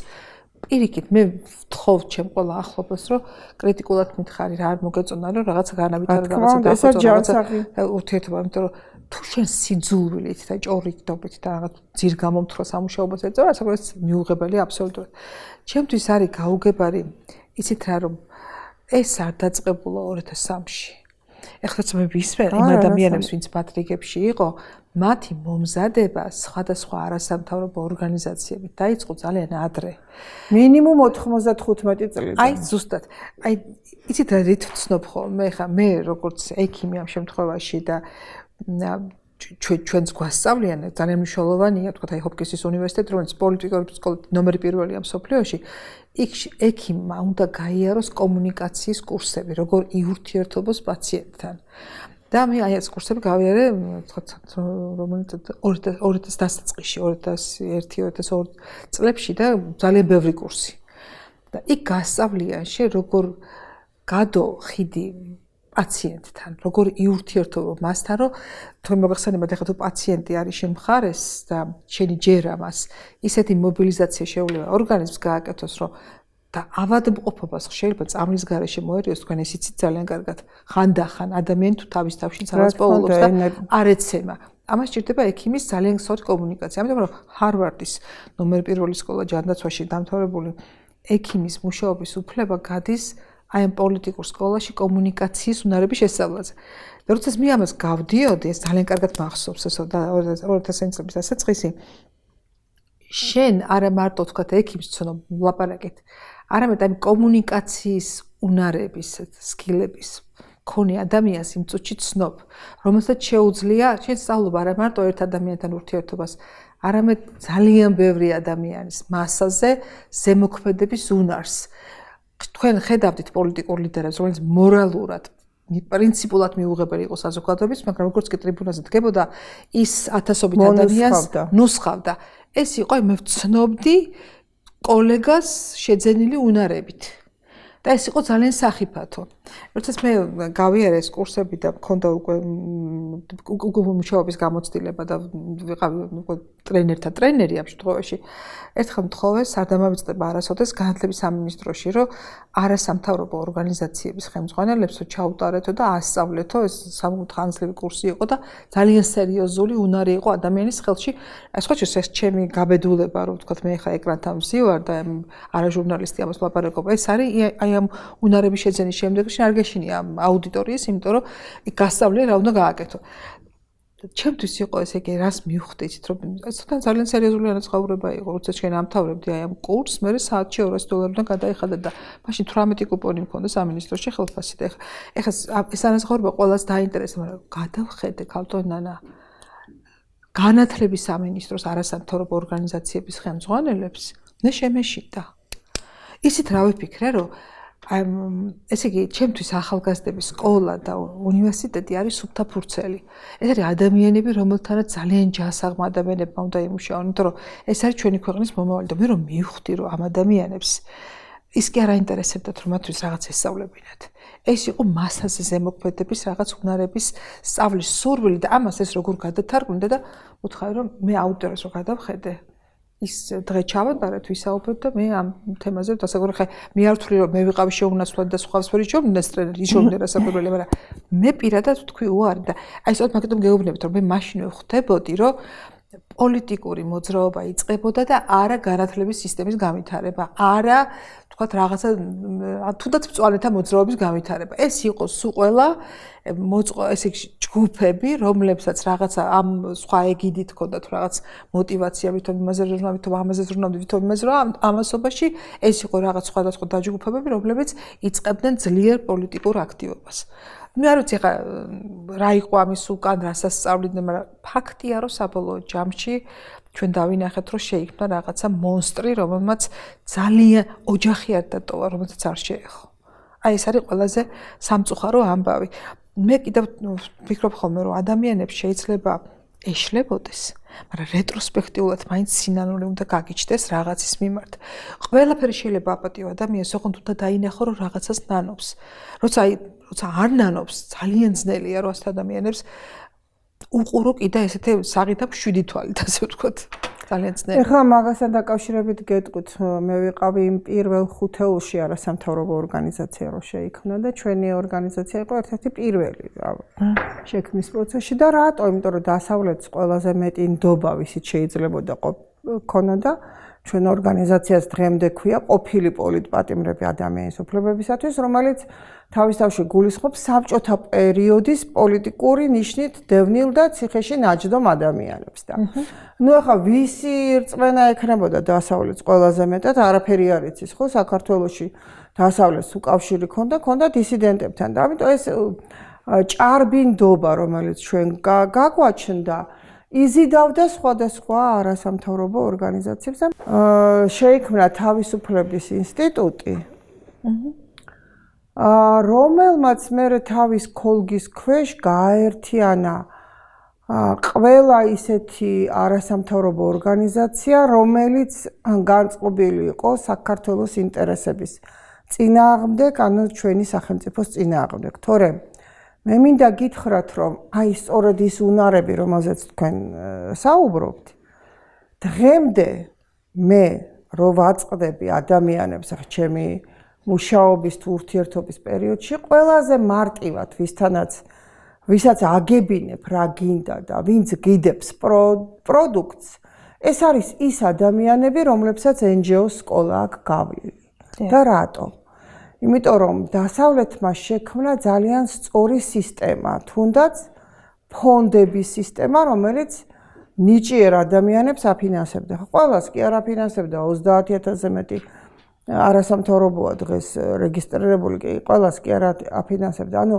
პირიქით მე ვთხოვ ჩემ ყველა ახლობას რომ კრიტიკულად მითხარი რა არ მოგეწონა რომ რაღაცა განავითარო რაღაცა ურთიერთობა, იმიტომ რომ თუ შენ სიძულვილით და ჭორიდობით და რაღაც ძირ გამომთხრა სამუშაობას ეწევა, საკუთარ მიუღებელი აბსოლუტურად. ჩემთვის არის გაუგებარი, იცით რა რომ ეს არ დაწყებულა 2003-ში. ეხლაც მე ვისმე იმ ადამიანებს, ვინც პატრიგებში იყო, მათი მომზადება სხვადასხვა არასამთავრობო ორგანიზაციებით დაიწყო ძალიან ადრე. მინიმუმ 95 წლიდან. აი ზუსტად. აი იცით რა რით ვცნობ ხოლმე, ხა მე როგორც ექიმი ამ შემთხვევაში და ჩვენს გვასწავლიან ძალიან მნიშვნელოვანია, თქვა აი ჰოპკინსის უნივერსიტეტი, რომელიც პოლიტიკური სკოლა ნომერი პირველია მსოფლიოში, იქ უნდა გაიაროს კომუნიკაციის კურსები, როგორ იურთიერთობოს პაციენტთან. და მე აი ეს კურსები გავიარე, თქვა რომელიც 2000 დასაწყისში, 2001-2002 წლებში და ძალიან ბევრი კურსი. და იქ გასწავლიან როგორ გადო ხიდი პაციენტთან, როგორ იურთიერთობო მასთან, რომ თუ მოგეხსენებათ, ახლა თუ პაციენტი არის შენ მხარეს და შენი ჯერა მას, ისეთი მობილიზაცია შეუძლია ორგანიზმს გააკეთოს, რომ და ავადმყოფობას შეიძლება წამლის გარეშე მოერიოს, თქვენ ეს იცით ძალიან კარგად. ხანდახან ადამიანი თუ თავის თავში ძალას პოულობს და არ ეცემა. ამას ჭირდება ექიმის ძალიან სწორი კომუნიკაცია. ამიტომ რომ ჰარვარდის ნომერ პირველი სკოლა ჯანდაცვაში დამთავრებული ექიმის მუშაობის უფლება გადის აი ამ პოლიტიკურ სკოლაში კომუნიკაციის უნარების შესწავლაზე. და როდესაც მე ამას გავდიოდი, ეს ძალიან კარგად მახსოვს, ესო და 2000 წლების დასაწყისი. შენ არა მარტო თქვათ ექიმს ცნო ვლაპარაკეთ, არამედ ამ კომუნიკაციის უნარების, სკილების მქონე ადამიანს იმ წუთში ცნობ, რომელსაც შეუძლია შენ სწავლობ არა მარტო ერთ ადამიანთან ურთიერთობას, არამედ ძალიან ბევრი ადამიანის მასაზე ზემოქმედების უნარს. თქვენ ხედავდით პოლიტიკურ ლიდერებს, რომელიც მორალურად, პრინციპულად მიუღებელი იყო საზოგადოების, მაგრამ როგორც კი ტრიბუნაზე დგებოდა, ის ათასობით ადამიანს ნუსხავდა. ეს იყო მე ვცნობდი კოლეგას შეძენილი უნარებით. და ეს იყო ძალიან სახიფათო. როდესაც მე გავიარე ეს კურსები და მქონდა უკვე მუშაობის გამოცდილება და ვიყავი ტრენერთა ტრენერი ამ შემთხვევაში, ერთხელ მთხოვეს არ დამავიწყდება არასოდეს განათლების სამინისტროში, რომ არასამთავრობო ორგანიზაციების ხელმძღვანელებს ჩაუტარეთო და ასწავლეთო, ეს სამხანგრძლივი კურსი იყო და ძალიან სერიოზული უნარი იყო ადამიანის ხელში. სხვა შეს ეს ჩემი გაბედულება, რომ ვთქვათ მე ხა ეკრანთან ვზივარ და არა ჟურნალისტი ამას ვლაპარაკობ, ეს არის აი ამ უნარების შეძენის შემდეგში არ გეშინია აუდიტორიის, იმიტომ რომ იქ გასწავლია რა უნდა გააკეთო. ჩემთვის იყო ესე იგი რას მივხვდით, რომ ცოტა ძალიან სერიოზული ანაცხოვრება იყო, როცა ჩვენ ამთავრებდი აი ამ კურსს, მე საათში $200-დან გადაიხადა და მაშინ 18 კუპონი მქონდა სამინისტროში ხელფასი და ეხლა ეს ანაცხოვრება ყველას დაინტერესდა, მაგრამ გადავხედე ქალტო ნანა განათლების სამინისტროს არასამთავრობო ორგანიზაციების ხელმძღვანელებს, მე შემეშიტა. ისიც რა ვიფიქრე, რომ ესე იგი, ჩემთვის ახალგაზრდების სკოლა და უნივერსიტეტი არის სუფთა ფურცელი. ეს არის ადამიანები, რომელთანაც ძალიან ჯასაღმა ადამიანებმა უნდა იმუშაონ, იმიტომ რომ ეს არის ჩვენი ქვეყნის მომავალი და მე რომ მივხვდი, რომ ამ ადამიანებს ის კი არ აინტერესებდათ, რომ მათთვის რაღაც ესწავლებინათ. ეს იყო მასაზე ზემოქმედების რაღაც უნარების სწავლის სურვილი და ამას ეს როგორ გადათარგმნდა და უთხარი, რომ მე აუდიტორს რო გადავხედე ის დღე ჩავატარეთ, ვისაუბრეთ და მე ამ თემაზე დასაგვარი ხე მე არ ვთვლი რომ მე ვიყავი შეუნაცვლად და სხვას ვერ იჩვენდეს ტრენერი, იჩვენდა რასაკვირველია, მაგრამ მე პირადად ვთქვი უარი და აი სწორედ მაგიტომ გეუბნებით რომ მე მაშინ ვხვდებოდი რომ პოლიტიკური მოძრაობა იწყებოდა და არა განათლების სისტემის განვითარება, არა თქვათ რაღაცა თუნდაც მწვალეთა მოძრაობის განვითარება. ეს იყო სულ ყველა ესე ჯგუფები, რომლებსაც რაღაცა ამ სხვა ეგიდით ჰქონდათ რაღაც მოტივაცია, ვითომ იმაზე ზრუნავ, ვითომ ამაზე ზრუნავ, ვითომ იმაზე რომ ამასობაში ეს იყო რაღაც სხვადასხვა დაჯგუფებები, რომლებიც იწყებდნენ ძლიერ პოლიტიკურ აქტივობას. მე არ ვიცი ხა რა იყო ამის უკან, რასაც სწავლიდნენ, მაგრამ ფაქტია, რომ საბოლოო ჯამში ჩვენ დავინახეთ, რომ შეიქმნა რაღაცა მონსტრი, რომელმაც ძალიან ოჯახი არ დატოვა, რომელსაც არ შეეხო. აი ეს არის ყველაზე სამწუხარო ამბავი. მე კიდევ ვფიქრობ ხოლმე, რომ ადამიანებს შეიძლება ეშლებოდეს, მაგრამ რეტროსპექტიულად მაინც სინანული უნდა გაგიჩნდეს რაღაცის მიმართ. ყველაფერი შეიძლება აპატიო ადამიანს, ოღონდ უნდა დაინახო, რომ რაღაცას ნანობს. როცა არ ნანობს, ძალიან ძნელია რომ ასეთ ადამიანებს უყურო კიდე ესეთი საღითა 7 თვალით, ასე ვთქვათ. ძალიან ძნელი. ეხლა მაგასთან დაკავშირებით გეტყვით, მე ვიყავი იმ პირველ ხუთეულში არასამთავრობო ორგანიზაცია რო შეიქმნა და ჩვენი ორგანიზაცია იყო ერთ-ერთი პირველი შექმნის პროცესში და რატო? იმიტომ რომ დასავლეთს ყველაზე მეტი ნდობა ვისით შეიძლებოდა ქონოდა ჩვენ ორგანიზაციას დღემდე ქვია ყოფილი პოლიტპატიმრები ადამიანის უფლებებისათვის, რომელიც თავისთავში გულისხმობს საბჭოთა პერიოდის პოლიტიკური ნიშნით დევნილ და ციხეში ნაჯდომ ადამიანებს და ნუ ახლა ვისი რწმენა ექნებოდა დასავლეთს ყველაზე მეტად არაფერი არ იცის ხო საქართველოში დასავლეთს უკავშირი ქონდა დისიდენტებთან და ამიტომ ეს ჭარბინდობა, რომელიც ჩვენ გაგვაჩნდა, იზიდავდა სხვადასხვა არასამთავრობო ორგანიზაციებს. შეიქმნა თავისუფლების ინსტიტუტი, რომელმაც მერე თავის ქოლგის ქვეშ გააერთიანა ყველა ისეთი არასამთავრობო ორგანიზაცია, რომელიც განწყობილი იყო საქართველოს ინტერესების წინააღმდეგ, ანუ ჩვენი სახელმწიფოს წინააღმდეგ. თორემ მე მინდა გითხრათ, რომ აი სწორედ ის უნარები, რომელზეც თქვენ საუბრობთ, დღემდე მე რო ვაწყდები ადამიანებს ჩემი მუშაობის თუ ურთიერთობის პერიოდში, ყველაზე მარტივად ვისაც აგებინებ რა გინდა და ვინც გიდებს პროდუქტს, ეს არის ის ადამიანები, რომლებსაც NGO-ს სკოლა აქვს გავლილი. და რატომ? იმიტომ რომ დასავლეთმა შექმნა ძალიან სწორი სისტემა, თუნდაც ფონდების სისტემა, რომელიც ნიჭიერ ადამიანებს აფინანსებდა. ყველას კი არ აფინანსებდა, 30,000-ზე მეტი არასამთავრობოა დღეს რეგისტრირებული, კი ყველას კი არ აფინანსებდა. ანუ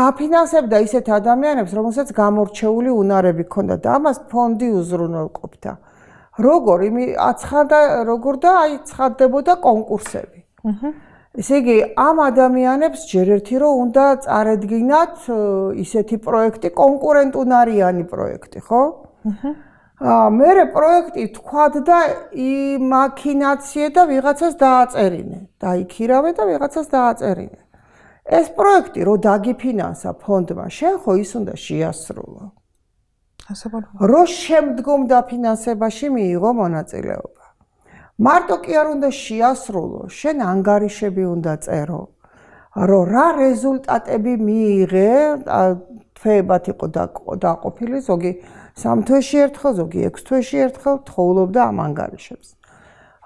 აფინანსებდა ისეთ ადამიანებს, რომელსაც გამორჩეული უნარები ჰქონდა და ამას ფონდი უზრუნველყოფდა. როგორ და აი ცხადდებოდა კონკურსები. ესე იგი, ამ ადამიანებს ჯერ ერთი რომ უნდა წარედგინათ ისეთი პროექტი, კონკურენტუნარიანი პროექტი, ხო? მერე პროექტი თქვათ და იმაქინაციე და ვიღაცას დააწერინე. დაიქირავე და ვიღაცას დააწერინე. ეს პროექტი რო დაგიფინანსა ფონდმა, შენ ხო ის უნდა შეასრულო. რო შემდგომ დაფინანსებაში მიიღო მონაწილეობა. მარტო კი არ უნდა შეასრულო, შენ ანგარიშები უნდა წერო, რომ რა რეზულტატები მიიღე, თვეებად იყო დაყოფილი, ზოგი 3 თვეში ერთხელ, ზოგი 6 თვეში ერთხელ თხოვლობდა ამ ანგარიშებს.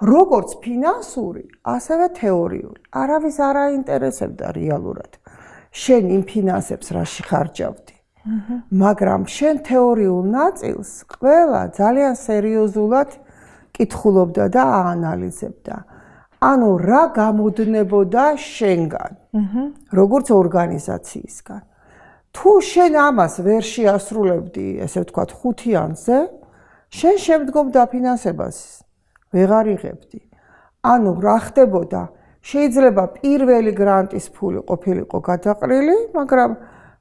როგორც ფინანსური, ასევე თეორიული. არავის არ აინტერესებდა რეალურად. შენ იმ ფინანსებს რაში ხარჯავდი. მაგრამ შენ თეორიულ ნაწილს ყველა ძალიან სერიოზულად კითხულობდა და აანალიზებდა. ანუ რა გამოდნებოდა შენგან, როგორც ორგანიზაციისგან. თუ შენ ამას ვერ შეასრულებდი, ესე ვთქვათ, 5-იანზე, შენ შემდგომ დაფინანსებას ვეღარ იღებდი. ანუ რა ხდებოდა? შეიძლება პირველი გრანტის ფული ყოფილიყო გადაყრილი, მაგრამ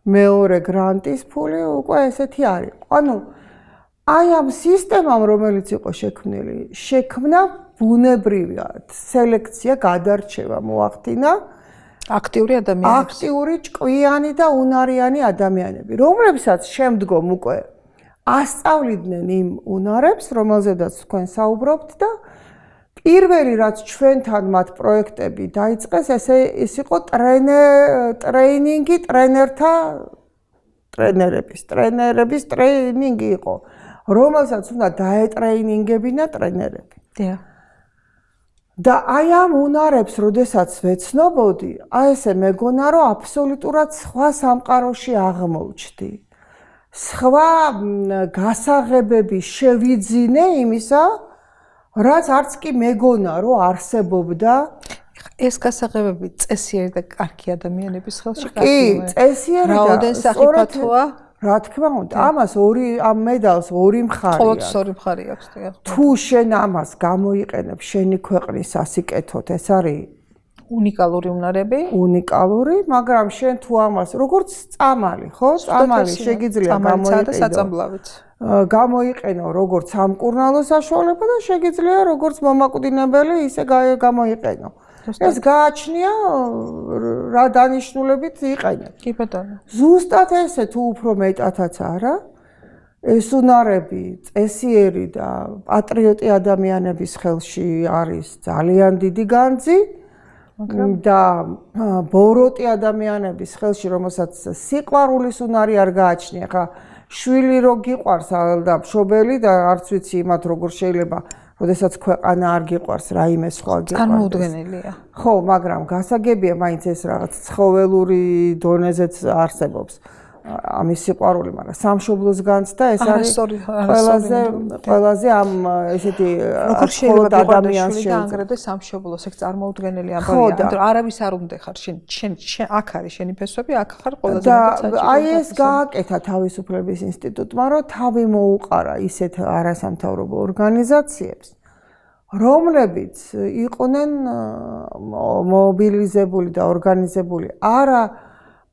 მეორე გრანტის ფული უკვე ესეთი არ იყო. ანუ აი ამ სისტემამ, რომელიც იყო შექმნილი, შექმნა ბუნებრივად სელექცია, გადარჩევა მოახდინა აქტიური, ჭკვიანი და უნარიანი ადამიანები, რომლებსაც შემდგომ უკვე ასწავლიდნენ იმ უნარებს, რომელზედაც თქვენ საუბრობთ და პირველი რაც ჩვენთან მათ პროექტები დაიწყეს, ეს იყო ტრეინინგი ტრენერების ტრეინინგი იყო, რომელსაც უნდა დაეტრეინინგებინა ტრენერები. და აი ამ უნარებს, როდესაც ვეცნობოდი, აი ესე მეგონა, რომ აბსოლუტურად სხვა სამყაროში აღმოჩნდი. სხვა გასაღებები შევიძინე იმისა, რაც არც კი მეგონა, რომ არსებობდა. ეს გასაღებები წესიერი და კარგი ადამიანების ხელში კი, წესიერი და რაოდენ სახიფათოა. რა თქმა უნდა, ამ მედალს ორი მხარე აქვს. ყოველთვის ორი მხარე აქვს, დიახ. თუ შენ ამას გამოიყენებ შენი ქვეყნის სასიკეთოდ, ეს არის უნიკალური უნარები. უნიკალური, მაგრამ შენ თუ ამას, როგორც წამალი, ხო? წამალი შეგიძლია გამოიყენო როგორც სამკურნალო საშუალება და შეგიძლია როგორც მომაკვდინებელი ისე გამოიყენო. ეს გააჩნია რა დანიშნულებით იყენებ. კი ბატონო. ზუსტად ესე თუ უფრო მეტათაც არა, ეს უნარები წესიერი და პატრიოტი ადამიანების ხელში არის ძალიან დიდი განძი და ბოროტი ადამიანების ხელში, რომელსაც სიყვარულის უნარი არ გააჩნია, ხა შვილი რო გიყვარს და მშობელი და არც ვიცი იმათ როგორ შეიძლება როდესაც ქვეყანა არ გიყვარს, რაიმე სხვა გიყვარს. წარმოუდგენელია. ხო, მაგრამ გასაგებია მაინც ეს რაღაც ცხოველური დონეზეც არსებობს. ამის სიყვარული, მაგრამ სამშობლოს განცდა ეს არის ყველაზე ამ ესეთი მხოლოდ ადამიანს შეანგრევდეს სამშობლოს, ეგ წარმოუდგენელი ამბავია. ამიტომ არავის არ უნდა ხარ შენ აქ არის შენი ფესვები, აქ ხარ ყველაზე მეტად საჭირო. აი ეს გააკეთა თავისუფლების ინსტიტუტმა, რომ თავი მოუყარა ისეთ არასამთავრობო ორგანიზაციებს, რომლებიც იყვნენ მობილიზებული და ორგანიზებული არა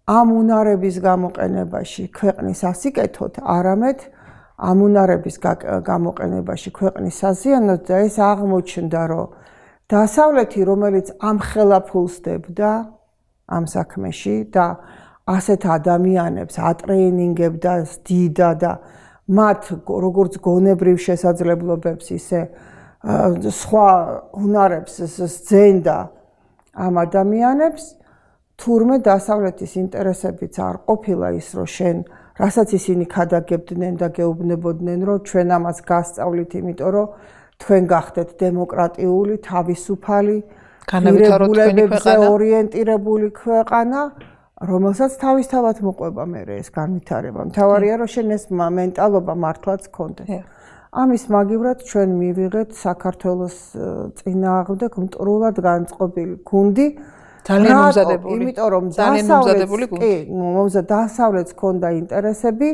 ამ უნარების გამოყენებაში ქვეყნის ასიკეთოთ, არამედ ამ უნარების გამოყენებაში ქვეყნის საზიანოთ და ეს აღმოჩნდა, რომ დასავლეთი, რომელიც ამხელა ფულს დებდა ამ საქმეში და ასეთ ადამიანებს ატრეინინგებდა, სდიდა და მათ როგორც გონებრივ შესაძლებლობებს ისე სხვა უნარებს სძენდა ამ ადამიანებს, თურმე დასავლეთის ინტერესებიც არ ყოფილა ის, რომ შენ, რასაც ისინი ქადაგებდნენ და გეუბნებოდნენ, რომ ჩვენ ამას გასწავლით, იმიტომ რომ თქვენ გახდეთ დემოკრატიული, თავისუფალი, ღირებულებებზე ორიენტირებული ქვეყანა, რომელსაც თავისთავად მოყვება მერე ეს განვითარება. მთავარია, რომ შენ ეს მენტალობა მართლაც გქონდეს. ამის მაგივრად ჩვენ მივიღეთ საქართველოს წინააღმდეგ მტრულად განწყობილი გუნდი. ძალიან მომზადებული. იმიტომ რომ დასავლეთს ჰქონდა ინტერესები,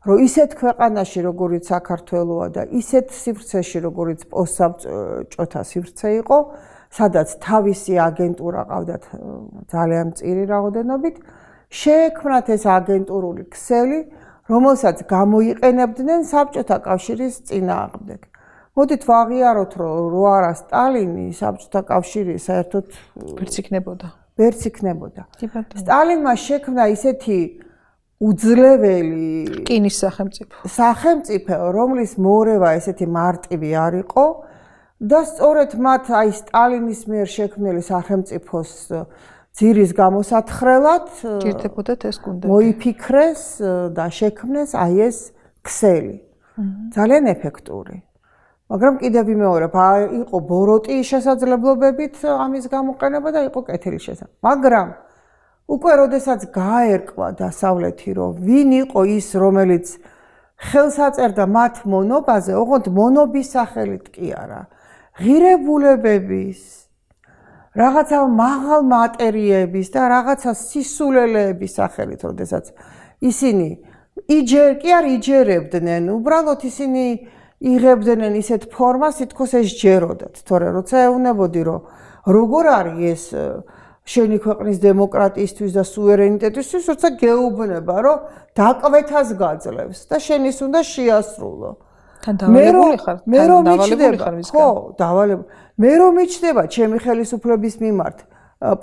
რომ ისეთ ქვეყანაში, როგორიც საქართველოა და ისეთ სივრცეში, როგორიც პოსტსაბჭოთა სივრცე იყო, სადაც თავისი აგენტურა ყავდათ ძალიან მწირი რაოდენობით, შეექმნათ ეს აგენტურული ქსელი, რომელსაც გამოიყენებდნენ საბჭოთა კავშირის წინააღმდეგ. მოდით ვაღიაროთ, რომ რო არა სტალინი, საბჭოთა კავშირი საერთოდ ვერც იქნებოდა. სტალინმა შექმნა ისეთი უძლეველი რკინის სახელმწიფო, რომლის მორევა ესეთი მარტივი არ იყო და სწორედ მათ აი სტალინის მიერ შექმნილი სახელმწიფოს ძირის გამოსათხრელად ჭირდებოდათ ეს გუნდები. მოიფიქრეს და შექმნეს აი ეს ქსელი. ძალიან ეფექტური. მაგრამ კიდევ ვიმეორებ, იყო ბოროტი შესაძლებლობებით ამის გამოყენება და იყო კეთილი შესაძლებლობა. მაგრამ უკვე როდესაც გაერკვა დასავლეთი, რომ ვინ იყო ის, რომელიც ხელს აწერდა მათ მონობაზე, ოღონდ მონობის სახელით კი არა, ღირებულებების, რაღაცა მაღალ მატერიების და რაღაცა სისულელეების სახელით, როდესაც ისინი კი არ იჯერებდნენ, უბრალოდ ისინი იღებდნენ ისეთ ფორმას, თითქოს ეს ჯეროდათ, თორე როცა ეუბნებოდი, რომ როგორ არის ეს შენი ქვეყნის დემოკრატიისთვის და სუვერენიტეტისთვის, როცა გეუბნება, რომ დაკვეთას გაძლევს და შენის უნდა შეასრულო. მე რომ მიჩნდება ჩემი ხელისუფლების მიმართ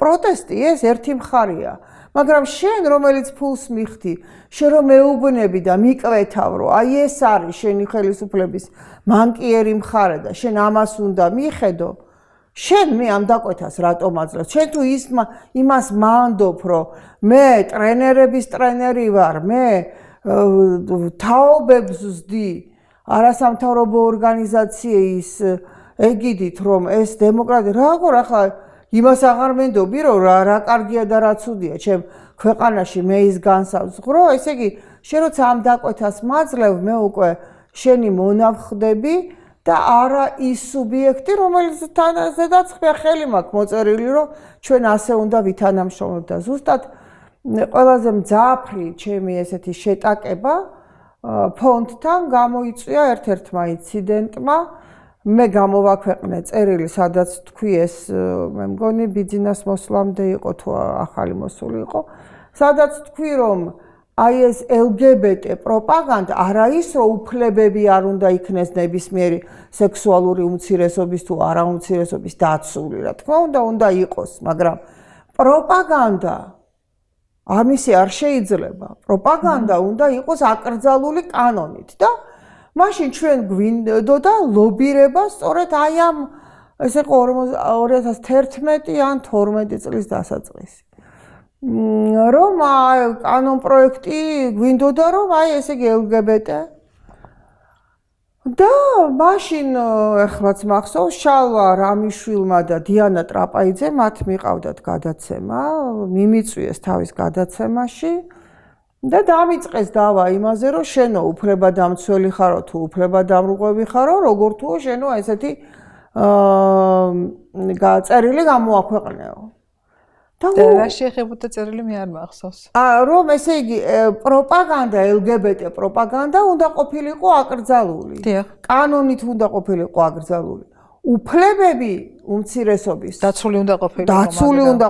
პროტესტი, ეს ერთი მხარეა. მაგრამ შენ, რომელიც ფულს მიხდი, შენ რომ მეუბნები და მიკვეთავ, რომ აი ეს არის შენი ხელისუფლების მანკიერი მხარე და შენ ამას უნდა მიხედო, შენ მე ამ დაკვეთას რატომ აძლევ? შენ თუ იმას მანდობ, რომ მე ტრენერების ტრენერი ვარ, მე თაობებს ვსდი არასამთავრობო ორგანიზაციის ეგიდით, რომ ეს დემოკრატია როგორ ახლა იმას აღარ მენდობი, რომ რა კარგია და რა ცუდია, ჩემ ქვეყანაში მე ის განსაზღვრო, ესე იგი, შენ როცა ამ დაკვეთას მაძლევ, მე უკვე შენი მონავხდები და არა ის სუბიექტი, რომელიც ზედაწყფია ხელი მაქვს მოწერილი, რომ ჩვენ ასე უნდა ვითანამშრომლოთ და ზუსტად ყველაზე მძაფრი ჩემი ესეთი შეტაკება ფონდთან გამოიწვია ერთ-ერთმა ინციდენტმა. მე გამოვაქვეყნე წერილი, სადაც თქვი ეს, მე მგონი ბიძინას მოსვლამდე იყო თუ ახალი მოსული იყო, სადაც თქვი, რომ აი ეს LGBT პროპაგანდა არა ის, რომ უფლებები არ უნდა იქნეს ნებისმიერი სექსუალური უმცირესობის თუ არაუმცირესობის დაცული, რა თქმა უნდა იყოს, მაგრამ პროპაგანდა ამისი არ შეიძლება. პროპაგანდა უნდა იყოს აკრძალული კანონით და მაშინ ჩვენ გვინდოდა ლობირება სწორედ აი ამ ეს იყო 2011 ან 12 წლის დასაწყისი. რომ კანონ პროექტი გვინდოდა, რომ აი ესე იგი LGBT და მაშინ ეხლაც მახსოვს შალვა რამიშვილმა და დიანა ტრაპაიძე მათ მიყავდათ გადაცემა, მიმიწვიეს თავის გადაცემაში და დამიწყეს დავა იმაზე, რომ შენო უფლებადამცველი ხარო თუ უფლებადამრუღვევი ხარო, როგორ თუო შენო ესეთი წერილი გამოაქვეყნეო. და რა შეეხებოდა წერილი მე არ მახსოვს. რომ ესე იგი პროპაგანდა, LGBT პროპაგანდა უნდა ყოფილიყო აკრძალული. კანონით უნდა ყოფილიყო აკრძალული. უფლებები უმცირესობის დაცული უნდა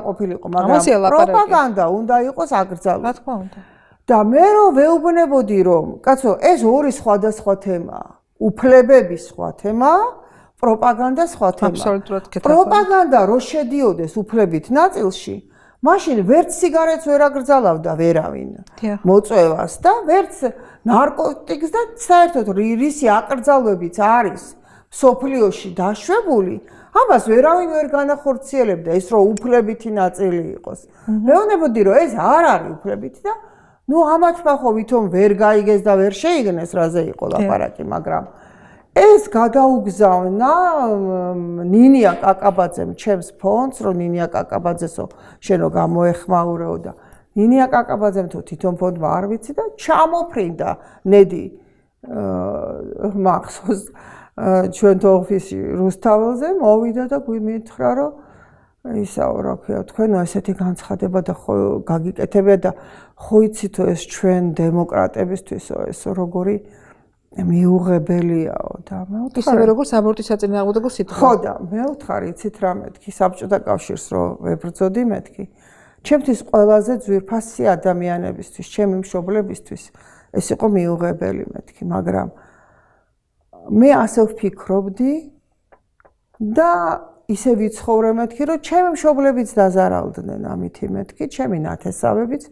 ყოფილიყო, მაგრამ პროპაგანდა უნდა იყოს აკრძალული. რა თქმა უნდა. და მე რომ ვეუბნებოდი რომ, კაცო, ეს ორი სხვადასხვა თემაა. უფლებები სხვა თემაა, პროპაგანდა სხვა თემაა. აბსოლუტურად კეთილი. პროპაგანდა რო შედიოდეს უფლებით ნაწილში, მაშინ ვერც სიგარეტს ვერ აკრძალავდა ვერავინ. მოწვევას და ვერც ნარკოტიკს და საერთოდ რისი აკრძალვებიც არის სოფლიოში დაშვებული, ამას ვერავინ ვერ განახორციელებდა ეს რომ უფლებითი ნაწილი იყოს. მეუბნებოდი რომ ეს არ არის უფლებითი და ნუ ამათმა ხო ვითომ ვერ გაიგეს და ვერ შეიგნეს რაზე იყო ლაპარაკი, მაგრამ ეს გადაუგზავნა ნინია კაკაბაძემ ჩემს ფონდს, რომ ნინია კაკაბაძესო შენო გამოეხმაურეო და ნინია კაკაბაძემ თუ თვითონ ფონდმა არ ვიცი და ჩამოფრინდა ნედი მახსოვს ჩვენთო ოფისი რუსთაველზე მოვიდა და გვიმითხრა რომ ისაო რა ქვია თქვენო ესეთი განცხადება და ხო გაგიკეთებია და ხო იცითო ეს ჩვენ დემოკრატებისთვისო ეს როგორი მიუღებელიაო და მე ვთქვი ისევე როგორც აბორტის საწინააღმდეგო სიტყვა. ხო და მე ვთქვი იცით რა მეთქი საბჭოთა კავშირს რო ვებრძოდი მეთქი ჩემთვის ყველაზე ძვირფასი ადამიანებისთვის ჩემი მშობლებისთვის ეს იყო მიუღებელი მეთქი მაგრამ მე ასე ვფიქრობდი და ისე ვიცხოვრე მეთქი რომ ჩემი მშობლებიც დაზარავდნენ ამითი მეთქი ჩემი ნათესავებიც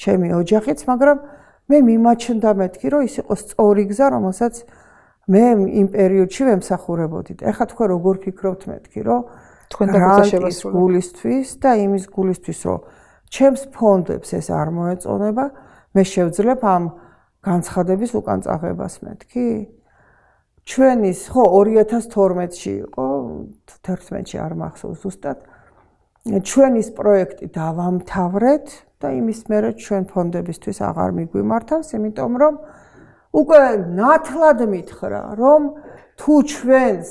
ჩემი ოჯახიც მაგრამ მე მიმაჩნდა მეთქი რომ ის იყო სწორი გზა რომელსაც მე იმ პერიოდში ვემსახურებოდი და ეხლა თქვენ როგორ ფიქრობთ მეთქი რომ თქვენ დაგუწესებასრული გულისთვის და იმის გულისთვის რომ ჩემს ფონდებს ეს არ მოეწონება მე შევძლებ ამ განცხადების უკან წაღებას მეთქი ჩვენის ხო 2012-ში იყო 11-ში არ მახსოვს ზუსტად ჩვენის პროექტი დავამთავრეთ და იმის მერე ჩვენ ფონდებისთვის აღარ მიგვიმართავს იმიტომ რომ უკვე ნათლად მითხრა რომ თუ ჩვენს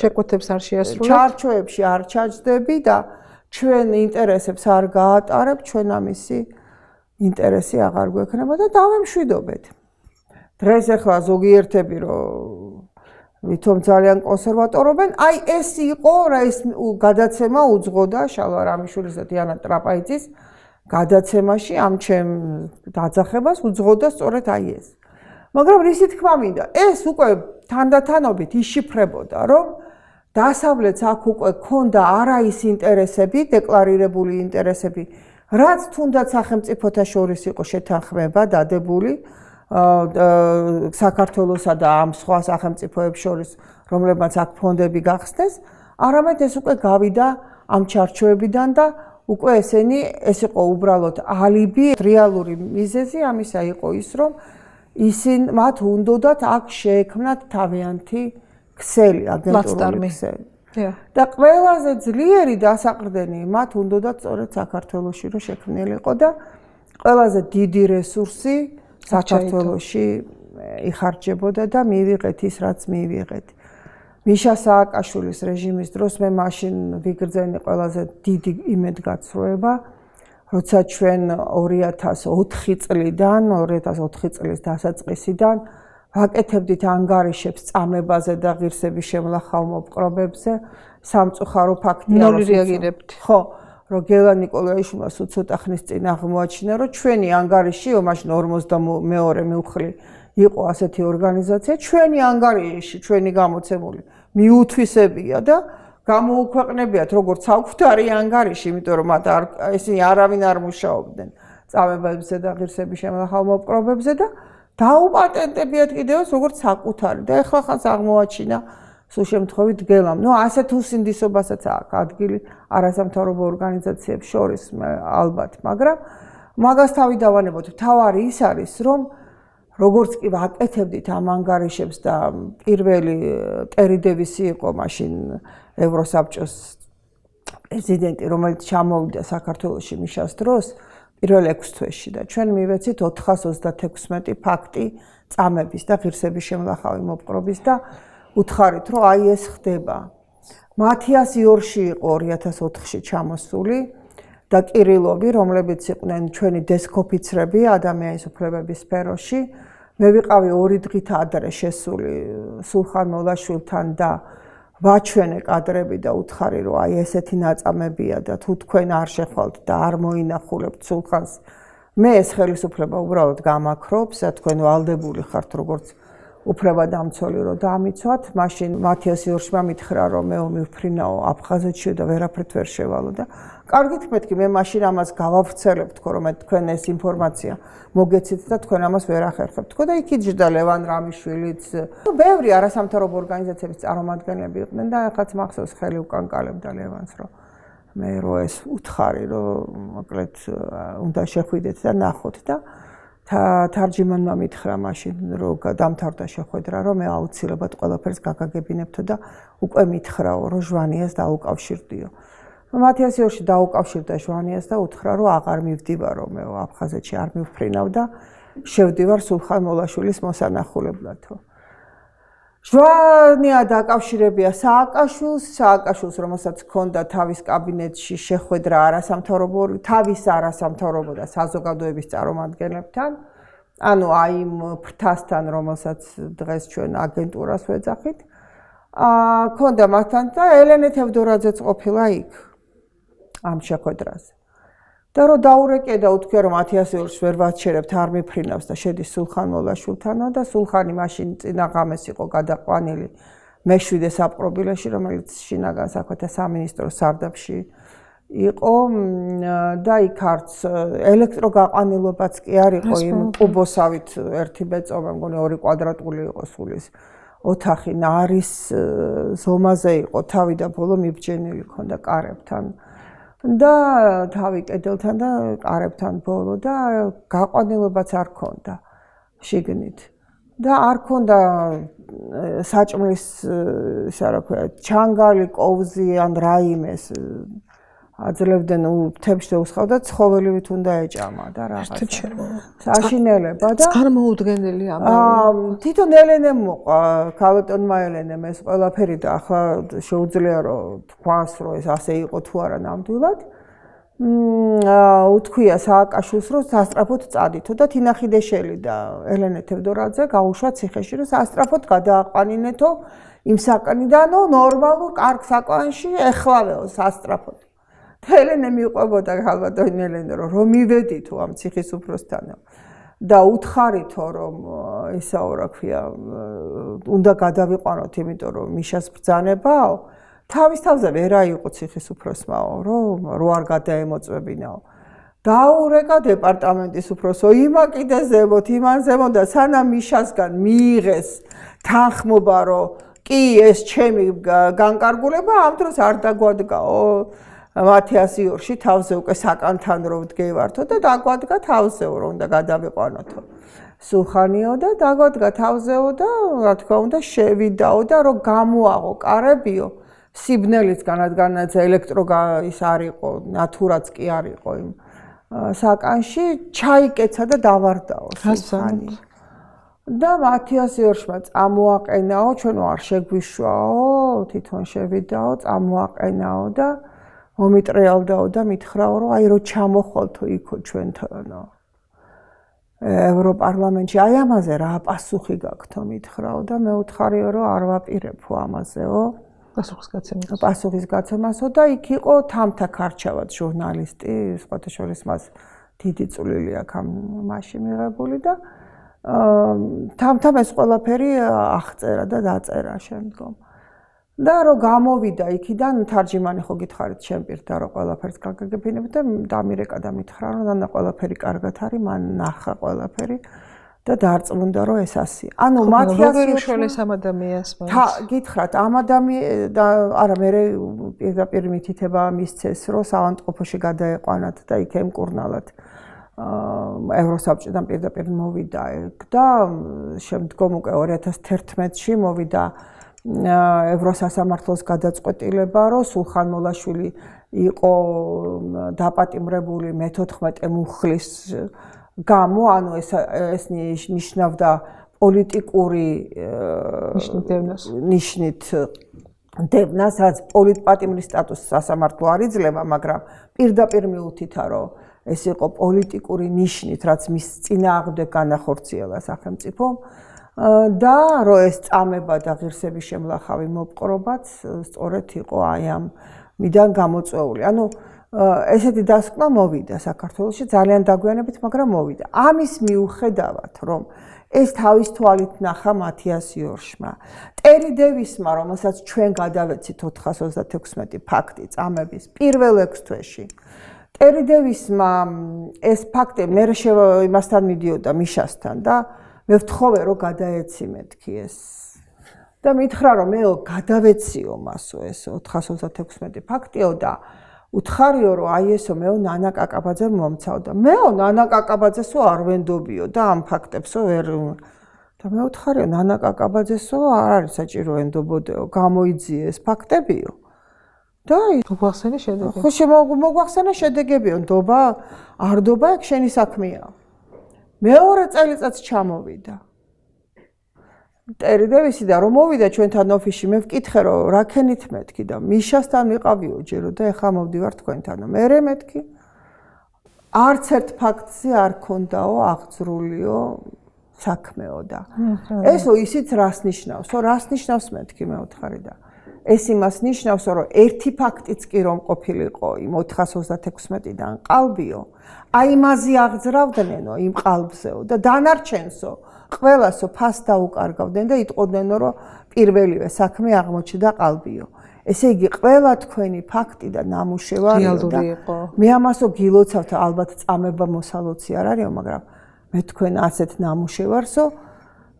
შეკვეთებს არ შეასრულებთ ჩარჩოებში არ ჩაჯდები და ჩვენ ინტერესებს არ გაატარებ ჩვენ ამისი ინტერესი აღარ გვექნება და დავემშვიდობეთ დღეს ახლა ზოგიერთები რომ ვითომ ძალიან კონსერვატორობენ აი ეს იყო რა ეს გადაცემა უძღოდა შალვა რამიშვილის და დიანა ტრაპაიძის გადაცემაში ამ ჩემ დაძახებას უძღოდა სწორედ აი ეს მაგრამ რისი თქმა მინდა ეს უკვე თანდათანობით იშიფრებოდა რომ დასავლეთს აქ უკვე ქონდა არა ის ინტერესები დეკლარირებული ინტერესები რაც თუნდაც სახელმწიფოთა შორის იყო შეთანხმება დადებული საქართველოსა და ამ სხვა სახელმწიფოებს შორის რომლებმაც აქ ფონდები გახსნეს არამედ ეს უკვე გავიდა ამ ჩარჩოებიდან და უკვე ესენი ეს იყო უბრალოდ ალიბი რეალური მიზეზი ამისა იყო ის რომ ისინი მათ უნდათ აქ შეექმნათ თავიანთი ქსელი აგენტურული ქსელი და ყველაზე ძლიერი დასაყრდენი მათ უნდათ სწორედ საქართველოში რომ შექმნილიყო და ყველაზე დიდი რესურსი საქართველოში იხარჯებოდა და მივიღეთ ის რაც მივიღეთ მიშა სააკაშვილის რეჟიმის დროს მე მაშინ ვიგრძენი ყველაზე დიდი იმედგაცრუება როცა ჩვენ 2004 წლიდან 2004 წლის დასაწყისიდან ვაკეთებდით ანგარიშებს წამებაზე და ღირსების შემლახავ მოპყრობებზე სამწუხარო ფაქტია რომ რეაგირებთ ხო რომ გელა ნიკოლაიშვილმა ცოტა ხნის წინ აღმოაჩინა რომ ჩვენი ანგარიში მაშინ 42 მივხლი იყო ასეთი ორგანიზაცია ჩვენი ანგარიში ჩვენი გამოცემული მიუთვისებია და გამოუქვეყნებიათ როგორც საკუთარი ანგარიში იმიტომ რომ მათ ისინი არავინ არ მუშაობდნენ წამებებზე და ღირსების შემლახავ მოპყრობებზე და დაუპატენტებიათ კიდევაც როგორც საკუთარი და ეხლა ხანს აღმოაჩინა სულ შემთხვევით გელამ. ნუ ასეთ უსინდისობასაც აქვს ადგილი არასამთავრობო ორგანიზაციებს შორის ალბათ, მაგრამ მაგას თავი დავანებოთ. თავარი ის არის, რომ როგორც კი ვაკეთებდით ამ ანგარიშებს და პირველი ტერი დევისი იყო მაშინ ევროსაბჭოს პრეზიდენტი, რომელიც ჩამოვიდა საქართველოში მიშას დროს, პირველ 6 თვეში და ჩვენ მივეცით 436 ფაქტი წამების და ღირსების შემლახავი მოპყრობის და უთხარით რომ აი ეს ხდება. მათიას იორში იყო 2004-ში ჩამოსული და კირილოვი, რომლებიც იყვნენ ჩვენი დესკოფიცრები ადამიანის უფლებების სფეროში. მე ვიყავი 2 დღით ადრე შესული სულხან მოლაშვილთან და ვაჩვენე კადრები და უთხარი რომ აი ესეთი ნაწამებია და თუ თქვენ არ შეხვალთ და არ მოინახულებთ სულხანს მე ეს ხელისუფლება უბრალოდ გამაქრობს და თქვენ ვალდებული ხართ როგორც უფლებადამცველი რომ დაამიცვათ მაშინ მათიას იორშმა მითხრა რომ მე მივფრინაო აფხაზეთში და ვერაფრით ვერ შევალო და კარგით მეთქი მე მაშინ ამას გავავრცელებ თქო რომ თქვენ ეს ინფორმაცია მოგეცით და თქვენ ამას ვერ ახერხებთ თქო და იქ იჯდა ლევან რამიშვილიც ბევრი არასამთავრობო ორგანიზაციების წარმომადგენლები იყვნენ და ახაც მახსოვს ხელი უკანკალებდა ლევანს რომ მე რო ეს უთხარი რომ მოკლედ უნდა შეხვიდეთ და ნახოთ და თარჯიმანმა მითხრა მაშინ რომ დამთავრდა შეხვედრა რომ მე აუცილებლად ყველაფერს გაგაგებინებთო და უკვე მითხრაო რომ ჟვანიას დაუკავშირდიო. მათიას იორში დაუკავშირდა ჟვანიას და უთხრა რომ აღარ მივდივარო მე აფხაზეთში არ მივფრინავ და შევდივარ სულხან მოლაშვილის მოსანახულებლათო. ჟვანია დაკავშირებია სააკაშვილს რომელსაც ჰქონდა თავის კაბინეტში შეხვედრა თავის არასამთავრობო და საზოგადოების წარმომადგენლებთან ანუ აი იმ ფრთასთან რომელსაც დღეს ჩვენ აგენტურას ვეძახით ჰქონდა მათთან და ელენე თევდორაძეც ყოფილა იქ ამ შეხვედრაზე და რომ დაურეკე და უთქვია რომ მათიას იორშს ვერ ვაჩერებთ არ მიფრინავს და შედის სულხან მოლაშვილთანო და სულხანი მაშინ წინა ღამეს იყო გადაყვანილი მე-7 საპყრობილეში რომელიც შინაგან საქმეთა სამინისტროს სარდაფში იყო და იქ არც ელექტროგაყვანილობაც კი არ იყო იმ კუბოსავით ერთი ბეწო მე მგონი 2 კვადრატული იყო სულის ოთახი ნარის ზომაზე იყო თავი და ბოლო მიბჯენილი ქონდა კარებთან და თავი კედელთან და კარებთან ბოლო და გაყვანილობაც არ ქონდა შიგნით და არ ქონდა საჭმლის ისა რა ქვია ჩანგალი კოვზი ან რაიმეს აძლევდნენ მთებში და უსხავდა ცხოველივით უნდა ეჭამა და რაღაცა საშინელება და წარმოუდგენელი თვითონ ელენემ მოყვა ქალბატონმა ელენემ ეს ყველაფერი და ახლა შეუძლია რომ თქვას რომ ეს ასე იყო თუ არა ნამდვილად უთქვია სააკაშვილს რომ სასტრაფოდ წადითო და თინა ხიდეშელი და ელენე თევდორაძე გაუშვა ციხეში რომ სასტრაფოდ გადააყვანინეთო იმ საკანიდანო ნორმალურ კარგ საკვანში ეხლავეო სასტრაფოდ ელენე მიყვებოდა ქალბატონ ელენე რომ მივედითო ამ ციხის უფროსთანო და უთხარითო რომ ისაო რა ქვია უნდა გადავიყვანოთ იმიტომ რომ მიშას ბრძანებაო თავის თავზე ვერ აიყო ციხის უფროსმაო რომ რო არ გადაემოწვებინაო დაურეკა დეპარტამენტის უფროსო იმა კიდე ზემოთ იმან ზემოთ და სანამ მიშასგან მიიღეს თანხმობა რომ კი ეს ჩემი განკარგულება ამ დროს არ დაგვადგაო მათიას იორში თავზე უკვე საკანთან რო ვდგევართო და დაგვადგა თავზეო რომ უნდა გადავიყვანოთო სულხანიო და დაგვადგა თავზეო და რა თქმა უნდა შევიდაო და რომ გამოაღო კარებიო სიბნელიც განადგანაც ის არ იყო ნატურაც კი არ იყო იმ საკანში ჩაიკეცა და დავარდაო სულხანი და მათიას იორშმა წამოაყენაო ჩვენო არ შეგვიშვაო თვითონ შევიდაო წამოაყენაო და მომიტრიალდაო და მითხრაო რომ აი რო ჩამოხვალთო იქო ჩვენთანო ევროპარლამენტში აი ამაზე რა პასუხი გაქვთო მითხრაო და მე უთხარიო რომ არ ვაპირებო ამაზეო პასუხის გაცემასო და იქ იყო თამთა ქარჩავად ჟურნალისტი სხვათა შორის მას დიდი წვლილი აქვს ამ მასში მიღებული და თამთამ ეს ყველაფერი აღწერა და დაწერა შემდგომ და რომ გამოვიდა იქიდან თარჯიმანი ხო გითხარით შენ პირდა რომ ყველაფერს გაგაგებინებ და დამირეკა და მითხრა რომ ნანა ყველაფერი კარგად არის მან ნახა ყველაფერი და დარწმუნდა რომ ეს ასია. ანუ მათიას შოლის ამ ადამიანს გითხრათ ამ და არა მე პირდაპირ მითითება მისცეს რომ საავადმყოფოში გადაეყვანათ და იქ ემკურნალათ ევროსაბჭოდან პირდაპირ მოვიდა და შემდგომ უკვე 2011-ში მოვიდა ევროსასამართლოს გადაწყვეტილება რომ სულხან მოლაშვილი იყო დაპატიმრებული მე-14 მუხლის გამო, ანუ ეს ნიშნავდა პოლიტიკური ნიშნით დევნას, რაც პოლიტპატიმრის სტატუსს სასამართლო არ იძლევა, მაგრამ პირდაპირ მიუთითა, რომ ეს იყო პოლიტიკური ნიშნით, რაც მის წინააღმდეგ განახორციელა სახელმწიფომ და რომ ეს წამება და ღირსების შემლახავი მოპყრობაც სწორედ იყო აი ამ მიდან გამოწვეული. ანუ ესეთი დასკვნა მოვიდა საქართველოში ძალიან დაგვიანებით, მაგრამ მოვიდა. ამის მიუხედავად, რომ ეს თავის თვალით ნახა მათიას იორშმა. ტერი დევისმა, რომელსაც ჩვენ გადავეცით 436 ფაქტი წამების პირველ 6 თვეში. ტერი დევისმა ეს ფაქტი მე იმასთან მიდიოდა მიშასთან და მე ვთხოვე რომ გადაეცი მეთქი ეს. და მითხრა რომ მეო გადავეციო მასო ეს 436 ფაქტიო და უთხარიო რომ აი ესო მეო ნანა კაკაბაძე მომცავდა. მეო ნანა კაკაბაძესო არ ვენდობიო და ამ ფაქტებსო ვერ და მე უთხარიო ნანა კაკაბაძესო არ არის საჭირო ენდობოდეო, გამოიძიე ეს ფაქტებიო. და მოგვახსენე შედეგები. ხო მოგვახსენე შედეგებიო, ნდობა, არ ნდობა, ეგ შენი საქმეა. მეორე წელიწადს ჩამოვიდა. ტერი დევისი და რომ მოვიდა ჩვენთან ოფისში, მე ვკითხე რომ რა ქენით მეთქი და მიშასთან ვიყავიო ჯერო და ეხლა მოვდივარ თქვენთან. მე მეთქი. არც ერთ ფაქტზე არ ქონდაო აღძრულიო საქმეო და ესო ისიც რას ნიშნავს? რას ნიშნავს მეთქი მე ვთხარი და ეს იმას ნიშნავს, რომ ერთი ფაქტიც კი რომ ყოფილიყო იმ 436-დან ყალბიო, აი იმაზე აღძრავდნენო იმ ყალბზეო და დანარჩენსო ყველასო ფას დაუკარგავდნენ და იტყოდნენ, რომ პირველივე საქმე აღმოჩნდა ყალბიო. ესე იგი, ყველა თქვენი ფაქტი და ნამუშევარი და მე ამასო გილოცავთ, ალბათ წამება მოსალოცი არ არისო, მაგრამ მე თქვენ ასეთ ნამუშევარსო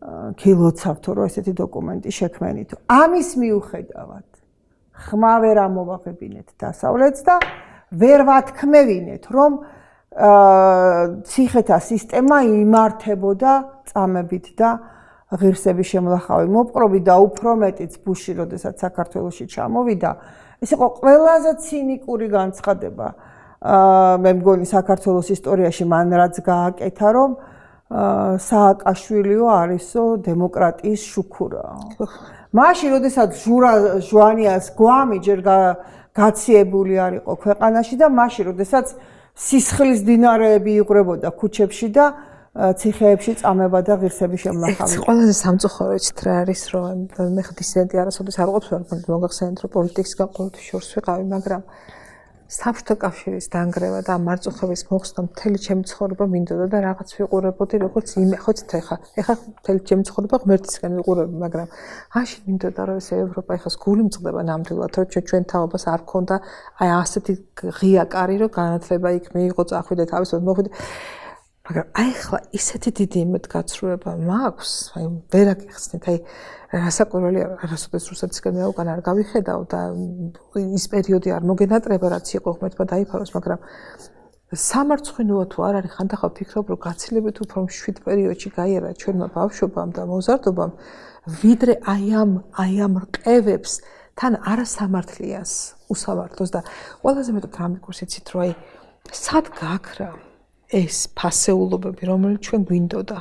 გილოცავთ, რომ ესეთი დოკუმენტი შექმენითო. ამის მიუხედავად ხმა ვერ ამოვაღებინეთ დასავლეთს და ვერ ვათქმევინეთ, რომ ციხეთა სისტემა იმართებოდა წამებით და ღირსების შემლახავი მოპყრობით და უფრო მეტიც ბუში, როდესაც საქართველოში ჩამოვიდა, ეს იყო ყველაზე ცინიკური განცხადება. მე მგონი საქართველოს ისტორიაში მან რაც გააკეთა, რომ სააკაშვილიო არისო დემოკრატიის შუქურა. მაშინ, როდესაც ჟვანიას გვამი ჯერ გაციებული არ იყო ქვეყანაში და მაშინ, როდესაც სისხლის დინარეები იღვრებოდა ქუჩებში და ციხეებში წამება და ღირსების შემლახავი. ყველაზე სამწუხარო იცით რა არის, რომ მე ხა დისიდენტი არასოდეს არ ვყოფ, მოგახსენეთ, რომ პოლიტიკისგან ყოველთვის შორს ვიყავი, მაგრამ საბჭოთა კავშირის დანგრევა და მარწუხების მოხსნა მთელი ჩემი ცხოვრება მინდოდა და რაღაც ვიყურებოდი, როგორც ხოცით ეხა მთელი ჩემი ცხოვრება ღმერთისგან ვიყურები, მაგრამ მაშინ მინდოდა რომ ეს ევროპა ეხას გული მწყდება ნამდვილად, რომ ჩვენ თავობას არ ქონდა აი ასეთი ღია კარი, რომ განათლება იქ მიიღო, წახვიდე თავისუფლად მოხვიდე. მაგრამ აი ხლა ისეთი დიდი იმედგაცრუება მაქვს, აი ვერ აგიხსნით, აი რასაკვირველი არასოდეს რუსეთისგან მე უკან არ გავიხედავ და ის პერიოდი არ მოგენატრება, რაც იყო ღმერთმა დაიფაროს, მაგრამ სამარცხვინოა თუ არ არის, ხანდახან ვფიქრობ, რომ გაცილებით უფრო მშვიდ პერიოდში გაიარა ჩვენმა ბავშვობამ და მოზარდობამ, ვიდრე აი ამ რყევებს თან არასამართლიას უსამართლოს და ყველაზე მეტად რა მეკურს იცით, რომ აი სად გაქრა ეს ფასეულობები, რომელიც ჩვენ გვინდოდა.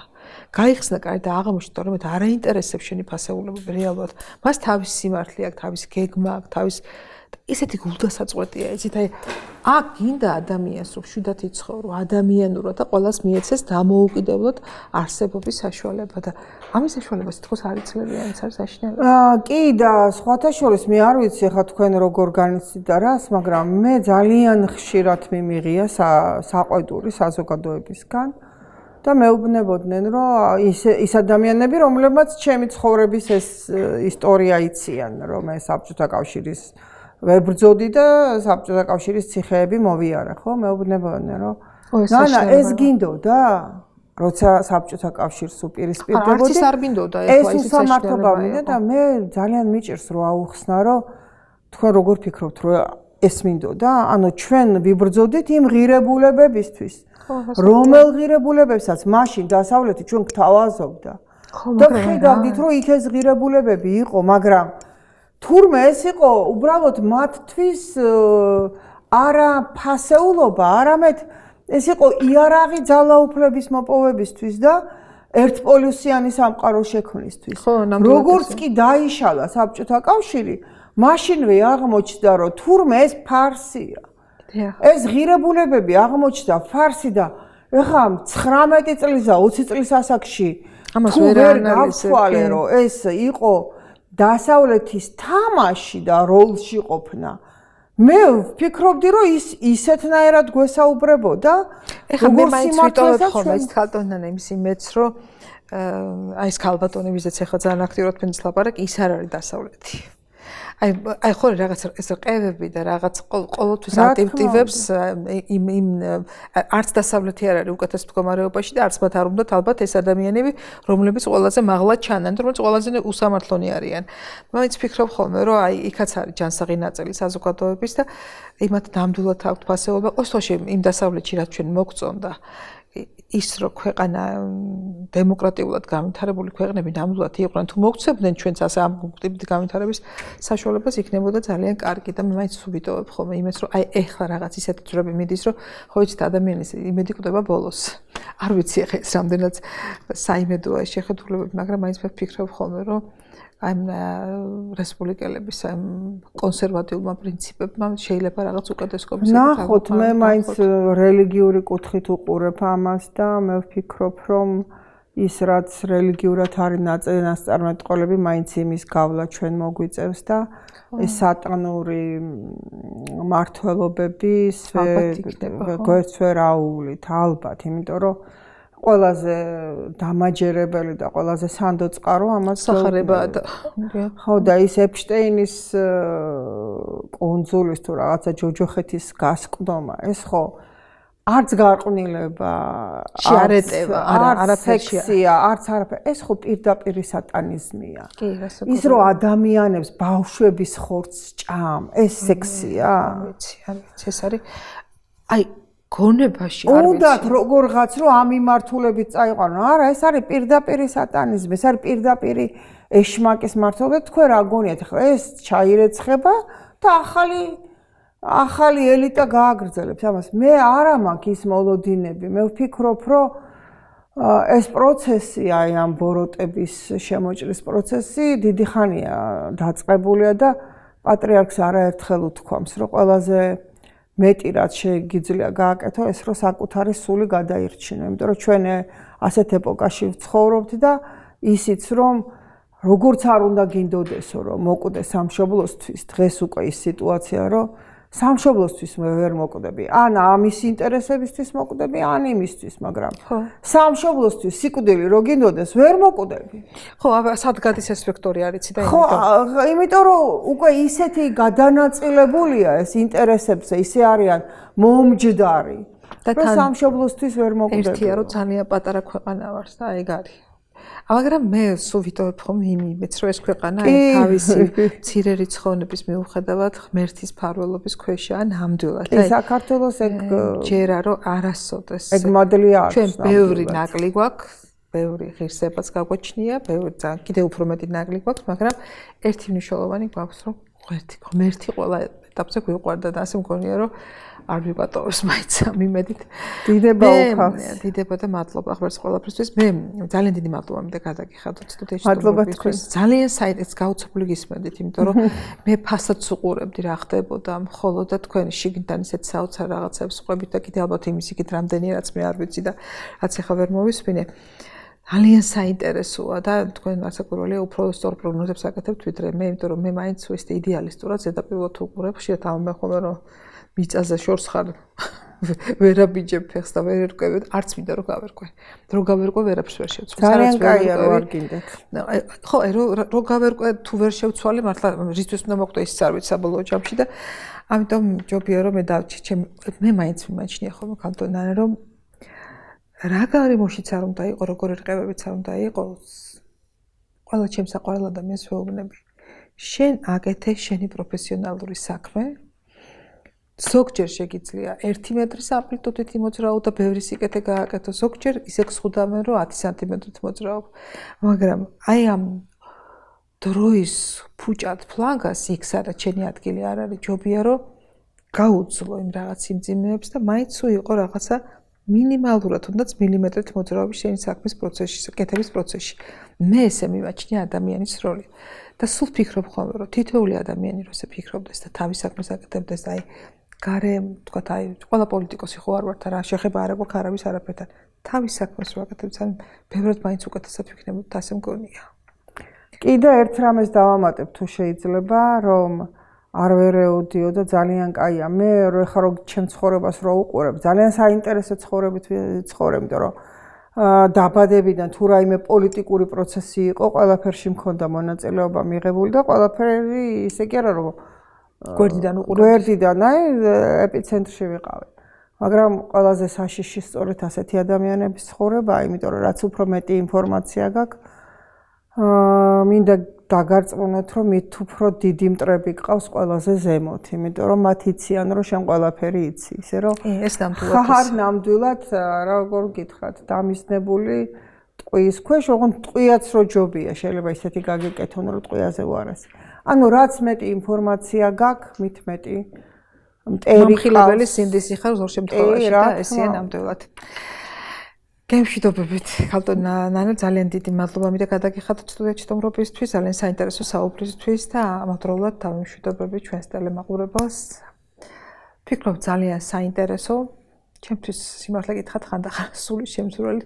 გაიხსნა კარი და აღმოჩნდა, რომ მე არაინტერესებს შენი ფასეულობები რეალურად. მას თავის სიმართლე აქვს, თავის გეგმა აქვს, თავის ისეთი გულდასაწყვეტია, იცით, აი აქ გინდა ადამიანს, რომ შვიდად იცხოვრო, ადამიანურად და ყველას მიეცეს დამოუკიდებლად არსებობის საშუალება და ამის საშუალებას თქოს არ იძლევიან, ეს არის საშინელი. კი და სხვათა შორის მე არ ვიცი ხა თქვენ როგორ განიცდით და რას, მაგრამ მე ძალიან ხშირად მიმიღია საყვედური საზოგადოებისგან და მეუბნებოდნენ, რომ ის ადამიანები, რომლებმაც ჩემი ცხოვრების ეს ისტორია იციან, რომ ეს საბჭოთა კავშირის ვებრძოდი და საბჭოთა კავშირის ციხეები მოვიარა, ხო? მეუბნებოდნენ, რომ ნანა, ეს გინდოდა? როცა საბჭოთა კავშირს უპირისპირდებოდი. არც ის არ გინდოდა ეხლა ეს სამართლობა მინდა და მე ძალიან მიჭირს რომ აუხსნა, რომ თქვენ როგორ ფიქრობთ, რომ ეს მინდოდა? ანუ ჩვენ ვიბრძოდით იმ ღირებულებებისთვის, რომელ ღირებულებებსაც მაშინ დასავლეთი ჩვენ გთავაზობდა. და ხედავდით, რომ იქ ეს ღირებულებები იყო, მაგრამ თურმე ეს იყო უბრალოდ მათთვის არა ფასეულობა, არამედ ეს იყო იარაღი ძალაუფლების მოპოვებისთვის და ერთპოლუსიანი სამყარო შექმნისთვის. როგორც კი დაიშალა საბჭოთა კავშირი, მაშინვე აღმოჩნდა, რომ თურმე ეს ფარსია. ეს ღირებულებები აღმოჩნდა ფარსი და ეხლა 19 წლის და 20 წლის ასაკში თუ ვერ გავთვალე, რომ ეს იყო დასავლეთის თამაში და როლში ყოფნა. მე ვფიქრობდი, რომ ის ისეთნაირად გვესაუბრებოდა, ეხლა მე მაინც ვიტოვებ ხოლმე ეს ქალბატონთან იმის იმედს, რომ აი ეს ქალბატონებისაც ეხლა ძალიან აქტიურად ფენს ლაპარაკი, ის არ არის დასავლეთი. აი ხო რაღაც ეს ყევები და რაღაც ყოველთვის ადაპტივებს იმ არც დასავლეთი არ არის უკეთეს მდგომარეობაში და არც მათ არ უნდათ ალბათ ეს ადამიანები, რომლებიც ყველაზე მაღლა ჩანან, რომლებიც ყველაზე უსამართლონი არიან. მაინც ვფიქრობ ხოლმე, რომ აი იქაც არის ჯანსაღი ნაწილი საზოგადოების და იმათ ნამდვილად აქვთ ფასეულობა. ყოველ შემთხვევაში იმ დასავლეთში რაც ჩვენ მოგწონდა ის რო ქვეყანა დემოკრატიულად განვითარებული ქვეყნები ნამდვილად იყვნენ თუ მოგცემდნენ ჩვენც ასე ამ ტიპის განვითარების საშუალებას იქნებოდა ძალიან კარგი და მე მაინც ვიტოვებ ხოლმე იმას რომ აი ეხლა რაღაც ისეთი ძრები მიდის რომ ხო იცით ადამიანის იმედი კვდება ბოლოს არ ვიცი ეხლა ეს რამდენად საიმედოა შეხედულებები მაგრამ მაინც მე ვფიქრობ ხოლმე რომ აი რესპუბლიკელების აი კონსერვატიულმა პრინციპებმა შეიძლება რაღაც უკეთესობის ნახოთ მე მაინც რელიგიური კუთხით უყურებ ამას და მე ვფიქრობ რომ ის რაც რელიგიურად არის ნაწარმოებები მაინც იმის გავლა ჩვენ მოგვიწევს და ეს სატანური მართლობები გვერდს ვერ აუვლით ალბათ იმიტომ რომ ყველაზე დამაჯერებელი და ყველაზე სანდოწყარო ამას სახარებაა და ხო და ის ეპშტეინის კონძულის თუ რაღაცა ჯოჯოხეთის გასკდომა ეს ხო არც გარყვნილება შეარეტება არაფერია არც არაფერი ეს ხო პირდაპირ სატანიზმია ის რომ ადამიანებს ბავშვების ხორცს ჭამ ეს სექსია ვიცი ეს არის აი გონებაში არ ვიცი. უნდათ როგორღაც რომ ამ მიმართულებით წაიყვანო. არა, ეს არის პირდაპირი სატანიზმი, ეს არის პირდაპირი ეშმაკის მართლობა. თქვენ რა გონიათ, ხო, ეს ჩაირეცხება და ახალი ელიტა გააგრძელებს ამას. მე არა მაქვს ის მოლოდინები. მე ვფიქრობ, რომ ეს პროცესი, აი ამ ბოროტების შემოჭრის პროცესი დიდი ხანია დაწყებულია და პატრიარქს არაერთხელ უთქვამს, რომ ყველაზე მეტი რაც შეიძლება გააკეთო ეს რომ საკუთარი სული გადაირჩინო, იმიტომ რომ ჩვენ ასეთ ეპოქაში ვცხოვრობთ და ისიც რომ როგორც არ უნდა გინდოდესო რომ მოკვდე სამშობლოსთვის, დღეს უკვე ის სიტუაცია რომ სამშობლოსთვის მე ვერ მოკვდები. ან ამის ინტერესებისთვის მოკვდები, ან იმისთვის, მაგრამ სამშობლოსთვის სიკვდილი რო გინდოდეს, ვერ მოკვდები. ხო, სად გადის ეს ვექტორი არიცი და ხო, იმიტომ რომ უკვე ისეთი გადანაწილებულია ეს ინტერესებზე, ისე არიან მომჯდარი. და სამშობლოსთვის ვერ მოკვდები. ერთია რომ ძალიან პატარა ქვეყანა ვარ და ეგ არის. მაგრამ მე სულ ვიტოვებ ხოლმე იმედს, რომ ეს ქვეყანა თავისი მცირე რიცხოვნების მიუხედავად ღმერთის ფარველობის ქვეშაა ნამდვილად. აი საქართველოს ეგ ჯერა რომ არასოდეს. ეგ მადლია აქვს. ჩვენ ბევრი ნაკლი გვაქვს, ბევრი ღირსებაც გაგვაჩნია, ბევრი ძალიან კიდევ უფრო მეტი ნაკლი გვაქვს, მაგრამ ერთი მნიშვნელოვანი გვაქვს, რომ ღმერთი ყველა ეტაპზე გვიყვარდა და ასე მგონია, რომ არ ვიპატოვებს მაინც ამ იმედით. დიდება უხავს. დიდება და მადლობა ღმერთს ყველაფრისთვის. მე ძალიან დიდი მადლობა მინდა გადაგიხადოთ სტუდიაში. მადლობა თქვენ. ძალიან საინტერესო გაუცებული გისმენდით, იმიტომ რომ მე ფასად ვუყურებდი რა ხდებოდა, მხოლოდ და თქვენ შიგნიდან ისეთ საოცარ რაღაცებს ყვებით და კიდე ალბათ იმის იქით რამდენი რაც მე არ ვიცი და რაც ახლა ვერ მოვისმინე. ძალიან საინტერესოა და თქვენ ასაკურველია უფრო სწორ პროგნოზებს აკეთებთ ვიდრე მე, იმიტომ რომ მე მაინც ეს იდეალისტურად ზედაპირულად ვუყურებ, შეიძლება ამბობ ხოლმე რომ მიწაზე შორს ხარ ვერაბიჯებ ფეხს და ვერ ერკვევ, არც მინდა რომ გავერკვე. რომ გავერკვე ვერაფერს ვერ შევცვალე. ძალიან კაია რომ არ გინდათ. ხო, რომ გავერკვე თუ ვერ შევცვალე, მართლა რისთვის უნდა მოკვდე ის არ ვიცი საბოლოო ჯამში და ამიტომ ჯობია რომ მე დავჭი მე მაინც მიმაჩნია ხოლმე კანტონάνε რომ რა გარემოშიც არ უნდა იყო, როგორი რყევებიც არ უნდა იყოს. ყველა ჩემს საყვარელ ადამიანს ვეუბნები. შენ აკეთე შენი პროფესიონალური საქმე. ზოგჯერ შეგიძლია 1 მეტრის ამპლიტუდით იმოძრაო და ბევრი სიკეთე გააკეთო, ზოგჯერ ისე გსხუდავენ რომ 10 სანტიმეტრით მოძრაობ. მაგრამ აი ამ დროის ფუჭად ფლანგას იქ სადაც შენი ადგილი არ არის, ჯობია რომ გაუძლო იმ რაღაც სიმძიმეებს და მაინც თუ იყო რაღაცა მინიმალურად, თუნდაც მილიმეტრით მოძრაობის შენი საქმის პროცესში, კეთების პროცესში. მე ესე მივაჩნია ადამიანის როლი. და სულ ფიქრობ ხოლმე, რომ თითოეული ადამიანი რო ესე ფიქრობდეს და თავის საქმეს აკეთებდეს, აი გარე, თქვათ, აი ყველა პოლიტიკოსი ხო არ ვართ, რა შეხება არ აქვს არავის არაფერთან. თავის საქმეს რო აკეთებს, ან ბევრად მაინც უკეთესად ვიქნებოდეთ, ასე მგონია. კიდე ერთ რამეს დავამატებ თუ შეიძლება, რომ არ ვერეოდიო და ძალიან კაია. მე ხა რო ჩემ ცხოვრებას რო უყურებ, ძალიან საინტერესო ცხოვრებით ცხოვრებ, იმიტომ რომ დაბადებიდან თუ რაიმე პოლიტიკური პროცესი იყო, ყველაფერში მქონდა მონაწილეობა მიღებული და ყველაფერი ისე კი არა რომ გვერდიდან უყურებ. გვერდიდან, აი ეპიცენტრში ვიყავი. მაგრამ ყველაზე საშიში სწორედ ასეთი ადამიანების ცხოვრებაა, იმიტომ რომ რაც უფრო მეტი ინფორმაცია გაქვს, მინდა დაგარწმუნოთ, რომ მით უფრო დიდი მტრები გყავს ყველაზე ზემოთ, იმიტომ რომ მათ იციან, რომ შენ ყველაფერი იცი, ისე რომ ეს ნამდვილად ხარ ნამდვილად, როგორ გითხრათ, დამიზნებული ტყუის ქვეშ, ოღონდ ტყუიაც რო ჯობია, შეიძლება ისეთი გაგიკეთონ, რომ ტყუიაზე უარესი. ანუ რაც მეტი ინფორმაცია გაქვს, მით მეტი მტერი მომხილებელი სინდისი ხარ ზოგ შემთხვევაში და ესეა ნამდვილად. გემშვიდობებით, ქალბატონ ნანა, ძალიან დიდი მადლობა მინდა გადაგიხადოთ სტუდიაში თომრობისთვის, ძალიან საინტერესო საუბრისთვის და ამავდროულად დავიმშვიდობები ჩვენს ტელემაყურებელს. ფიქრობ ძალიან საინტერესო, ჩემთვის სიმართლე გითხრათ, ხანდახან სული შემსრულებელი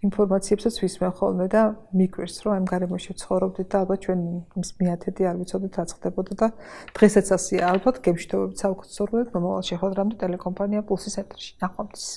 ინფორმაციებსაც ვისმენ ხოლმე და მიგვირს, რომ ამ გარემოში ვცხოვრობდით და ალბათ ჩვენ ის მეათედი არ ვიცოდით რაც ხდებოდა და დღესაც ასეა ალბათ გემშვიდობებით საუბრობთ მომავალ შეხვედრამდე ტელეკომპანია პულსის ეთერში. ნახვამდის.